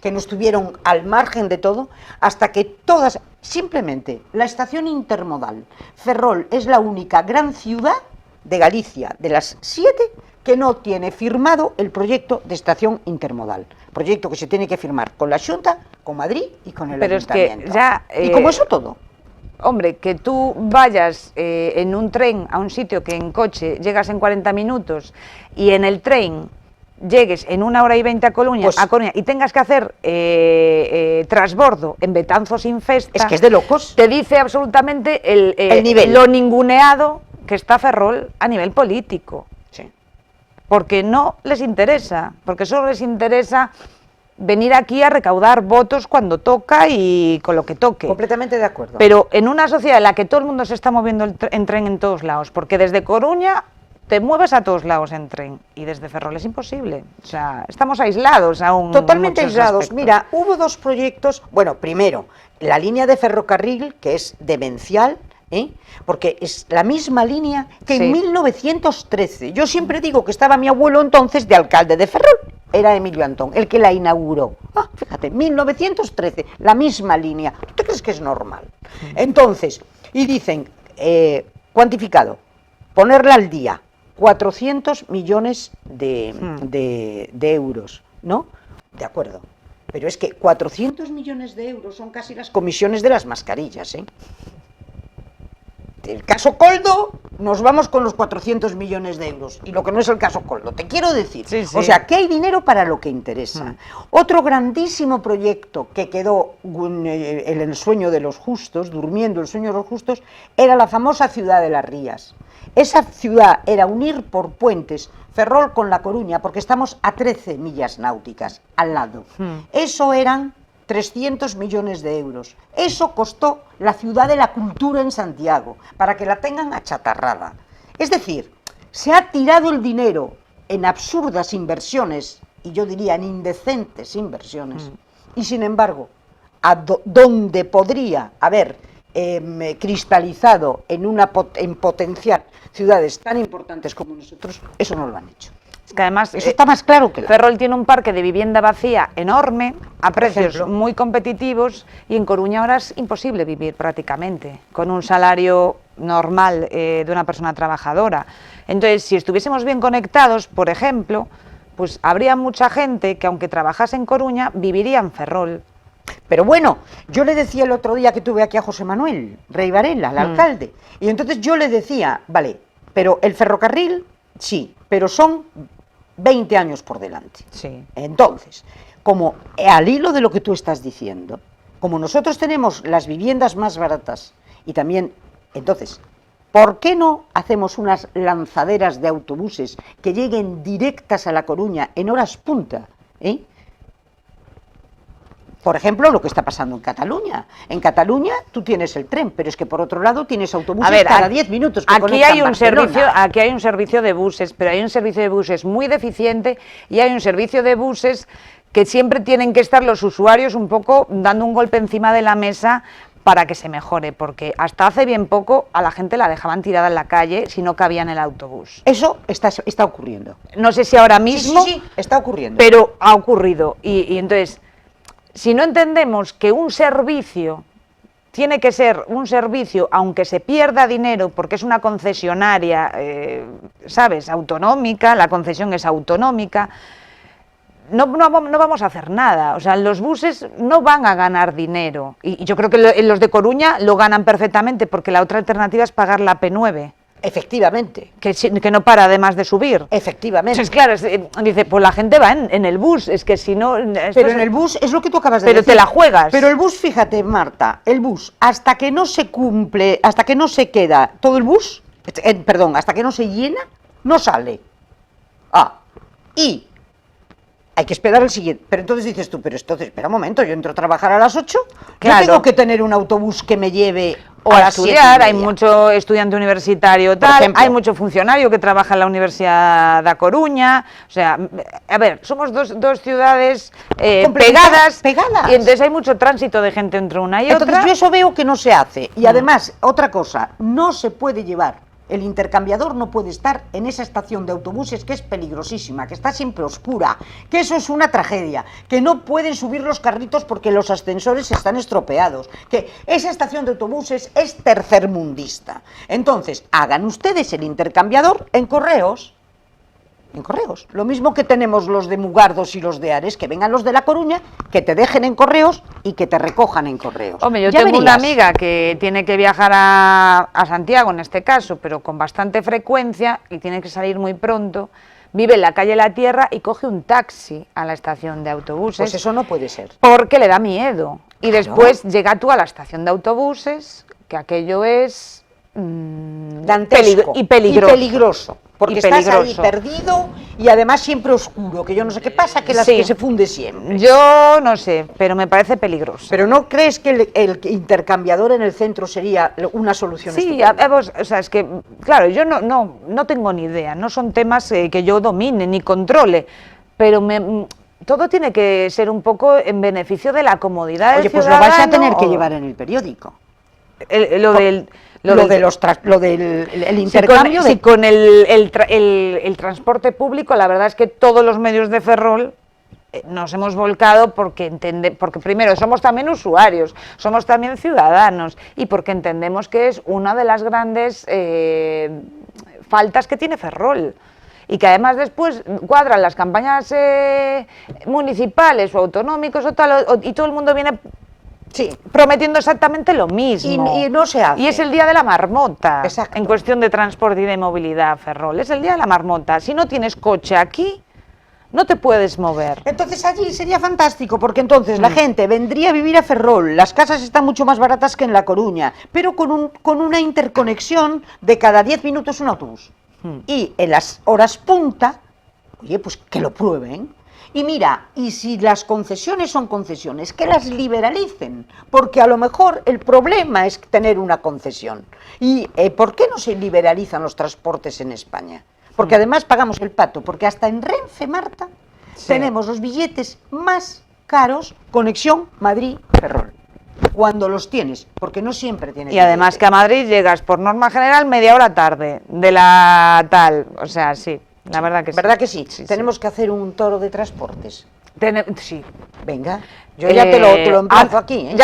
que nos tuvieron al margen de todo, hasta que todas, simplemente, la estación intermodal, Ferrol es la única gran ciudad de Galicia, de las 7, que no tiene firmado el proyecto de estación intermodal. Proyecto que se tiene que firmar con la Xunta, con Madrid y con el Pero Ayuntamiento. es que ya, y como eso todo. Hombre, que tú vayas en un tren a un sitio que en coche llegas en 40 minutos y en el tren llegues en 1 hora y 20 a Coruña, Pues, y tengas que hacer transbordo en Betanzos sin Festa, es que es de locos. te dice absolutamente El nivel. lo ninguneado que está Ferrol a nivel político. Sí. Porque no les interesa, porque solo les interesa venir aquí a recaudar votos cuando toca y con lo que toque. Completamente de acuerdo. Pero en una sociedad en la que todo el mundo se está moviendo en tren en todos lados, porque desde Coruña te mueves a todos lados en tren y desde Ferrol es imposible. O sea, estamos aislados aún. Totalmente en muchos aislados. aspectos. Mira, hubo 2 proyectos. Bueno, primero, la línea de ferrocarril, que es demencial, porque es la misma línea que Sí. en 1913. Yo siempre digo que estaba mi abuelo entonces de alcalde de Ferrol. Era Emilio Antón, el que la inauguró. Fíjate, 1913, la misma línea. ¿Tú te crees que es normal? Entonces, y dicen, cuantificado, ponerla al día, 400 millones de euros, ¿no? De acuerdo. Pero es que 400 millones de euros son casi las comisiones de las mascarillas, ¿eh? El caso Coldo, nos vamos con los 400 millones de euros. Y lo que no es el caso Coldo, te quiero decir. Sí, sí. O sea, que hay dinero para lo que interesa. Otro grandísimo proyecto que quedó en el sueño de los justos, durmiendo el sueño de los justos, era la famosa ciudad de Las Rías. Esa ciudad era unir por puentes Ferrol con La Coruña, porque estamos a 13 millas náuticas al lado. Eso eran 300 millones de euros. Eso costó la ciudad de la cultura en Santiago, para que la tengan achatarrada. Es decir, se ha tirado el dinero en absurdas inversiones, y yo diría en indecentes inversiones, y sin embargo, donde podría haber cristalizado en potenciar ciudades tan importantes como nosotros, eso no lo han hecho. Es que además Eso está más claro que la... Ferrol tiene un parque de vivienda vacía enorme, a precios ejemplo. muy competitivos, y en Coruña ahora es imposible vivir prácticamente, con un salario normal de una persona trabajadora. Entonces, si estuviésemos bien conectados, por ejemplo, pues habría mucha gente que, aunque trabajase en Coruña, viviría en Ferrol. Pero bueno, yo le decía el otro día que tuve aquí a José Manuel Rey Varela, el alcalde, y entonces yo le decía, vale, pero el ferrocarril, sí, pero son 20 años por delante. Sí. Entonces, como al hilo de lo que tú estás diciendo, como nosotros tenemos las viviendas más baratas y también, entonces, ¿por qué no hacemos unas lanzaderas de autobuses que lleguen directas a La Coruña en horas punta? Por ejemplo, lo que está pasando en Cataluña. En Cataluña tú tienes el tren, pero es que por otro lado tienes autobuses cada 10 minutos que aquí conectan hay un Barcelona. aquí hay un servicio de buses, pero hay un servicio de buses muy deficiente y hay un servicio de buses que siempre tienen que estar los usuarios un poco dando un golpe encima de la mesa para que se mejore, porque hasta hace bien poco a la gente la dejaban tirada en la calle si no cabía en el autobús. Eso está ocurriendo. No sé si ahora mismo, Sí, está ocurriendo. pero ha ocurrido. Y entonces, si no entendemos que un servicio tiene que ser un servicio, aunque se pierda dinero, porque es una concesionaria, ¿sabes?, autonómica, la concesión es autonómica, no vamos a hacer nada. O sea, los buses no van a ganar dinero. Y yo creo que los de Coruña lo ganan perfectamente, porque la otra alternativa es pagar la P9. Efectivamente, que no para además de subir. efectivamente. Entonces, claro, dice, pues la gente va en el bus, es que si no... Pero en el bus es lo que tú acabas de Pero decir. te la juegas. Pero el bus, fíjate, Marta, el bus, hasta que no se cumple, hasta que no se queda todo el bus, perdón, hasta que no se llena, no sale. Y hay que esperar el siguiente. Pero entonces dices tú, pero entonces, espera un momento, yo entro a trabajar a las 8, Claro. yo tengo que tener un autobús que me lleve O a a las 7:30. estudiar, hay mucho estudiante universitario tal, ejemplo. hay mucho funcionario que trabaja en la Universidad da Coruña, o sea, a ver, somos dos ciudades pegadas, y entonces hay mucho tránsito de gente entre una y Entonces otra. yo eso veo que no se hace. Y además, otra cosa, no se puede llevar. El intercambiador no puede estar en esa estación de autobuses que es peligrosísima, que está siempre oscura, que eso es una tragedia, que no pueden subir los carritos porque los ascensores están estropeados, que esa estación de autobuses es tercermundista. Entonces, hagan ustedes el intercambiador en Correos. En Correos. Lo mismo que tenemos los de Mugardos y los de Ares, que vengan los de La Coruña, que te dejen en Correos y que te recojan en Correos. Hombre, yo Ya tengo una verías. amiga que tiene que viajar a Santiago en este caso, pero con bastante frecuencia y tiene que salir muy pronto. Vive en la calle La Tierra y coge un taxi a la estación de autobuses. Pues eso no puede ser. Porque le da miedo. Y Claro. después llega tú a la estación de autobuses, que aquello es Dantesco y peligroso. Y peligroso, porque Y estás ahí peligroso. perdido y además siempre oscuro, que yo no sé qué pasa, que Sí. que se funde siempre. Yo no sé, pero me parece peligroso. Pero ¿no crees que el intercambiador en el centro sería una solución Sí, estupenda? o sea, es que, claro, yo no tengo ni idea, no son temas que yo domine ni controle, pero todo tiene que ser un poco en beneficio de la comodidad del Oye, pues lo vais a ciudadano, tener que o- llevar en el periódico. Lo del El intercambio sí, con el transporte público, la verdad es que todos los medios de Ferrol nos hemos volcado porque primero somos también usuarios, somos también ciudadanos y porque entendemos que es una de las grandes faltas que tiene Ferrol. Y que además después cuadran las campañas municipales o autonómicos y todo el mundo viene Sí, prometiendo exactamente lo mismo. Y no se hace. Y es el día de la marmota, Exacto. en cuestión de transporte y de movilidad, Ferrol. Es el día de la marmota. Si no tienes coche aquí, no te puedes mover. Entonces allí sería fantástico, porque entonces la gente vendría a vivir a Ferrol, las casas están mucho más baratas que en La Coruña, pero con una interconexión de cada 10 minutos un autobús. Y en las horas punta, oye, pues que lo prueben. Y mira, y si las concesiones son concesiones, que las liberalicen, porque a lo mejor el problema es tener una concesión. ¿Y por qué no se liberalizan los transportes en España? Porque además pagamos el pato, porque hasta en Renfe, Marta, Sí. tenemos los billetes más caros, conexión Madrid-Ferrol, cuando los tienes, porque no siempre tienes Y además que billete. a Madrid llegas por norma general media hora tarde, de la tal, o sea, sí, la verdad que sí. ¿Verdad que sí? Sí, sí. Tenemos que hacer un toro de transportes. Sí. Venga, yo ya te lo emplazo aquí, ¿eh?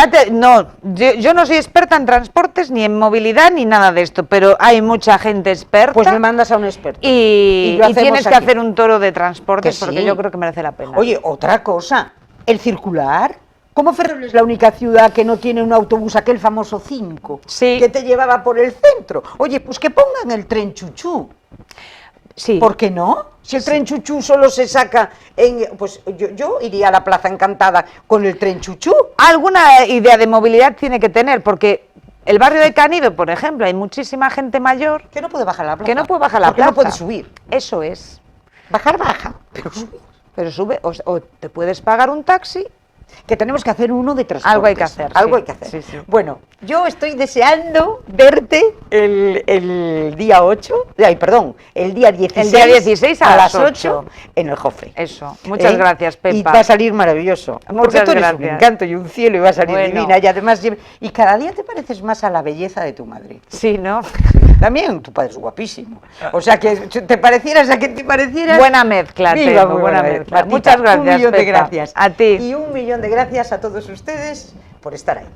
Yo no soy experta en transportes, ni en movilidad, ni nada de esto, pero hay mucha gente experta. Pues me mandas a un experto. y lo hacemos tienes que aquí. hacer un toro de transportes Que porque sí. yo creo que merece la pena. Oye, otra cosa, el circular. ¿Cómo Ferrol es la única ciudad que no tiene un autobús, aquel famoso 5, Sí. que te llevaba por el centro? Oye, pues que pongan el tren chuchú. sí. ¿Por qué no? Si el tren chuchú solo se saca en... Pues yo iría a la Plaza Encantada con el tren chuchú. Alguna idea de movilidad tiene que tener, porque el barrio de Canido, por ejemplo, hay muchísima gente mayor Que no puede bajar a la plaza. que no puede bajar la porque plaza. no puede subir. Eso es. Bajar baja, pero subir. Pero sube, o te puedes pagar un taxi. Que tenemos que hacer uno de transportes. Algo hay que hacer, Algo sí. hay que hacer. Sí, sí. Bueno, yo estoy deseando verte el día 8, el día 16. El día 16 a las 8 en el Jofre. Eso. Muchas gracias, Y Pepa. va a salir maravilloso. Porque Muchas tú eres un gracias. encanto y un cielo y va a salir Bueno. divina. Y además, y cada día te pareces más a la belleza de tu madre. Sí, ¿no? También tu padre es guapísimo. O sea, que te parecieras a que te parecieras. Buena mezcla, Viva, Pepa, muy buena buena mezcla. Martita, Muchas gracias, Un millón de Pepa. gracias. A ti. Y un millón de gracias a todos ustedes por estar ahí.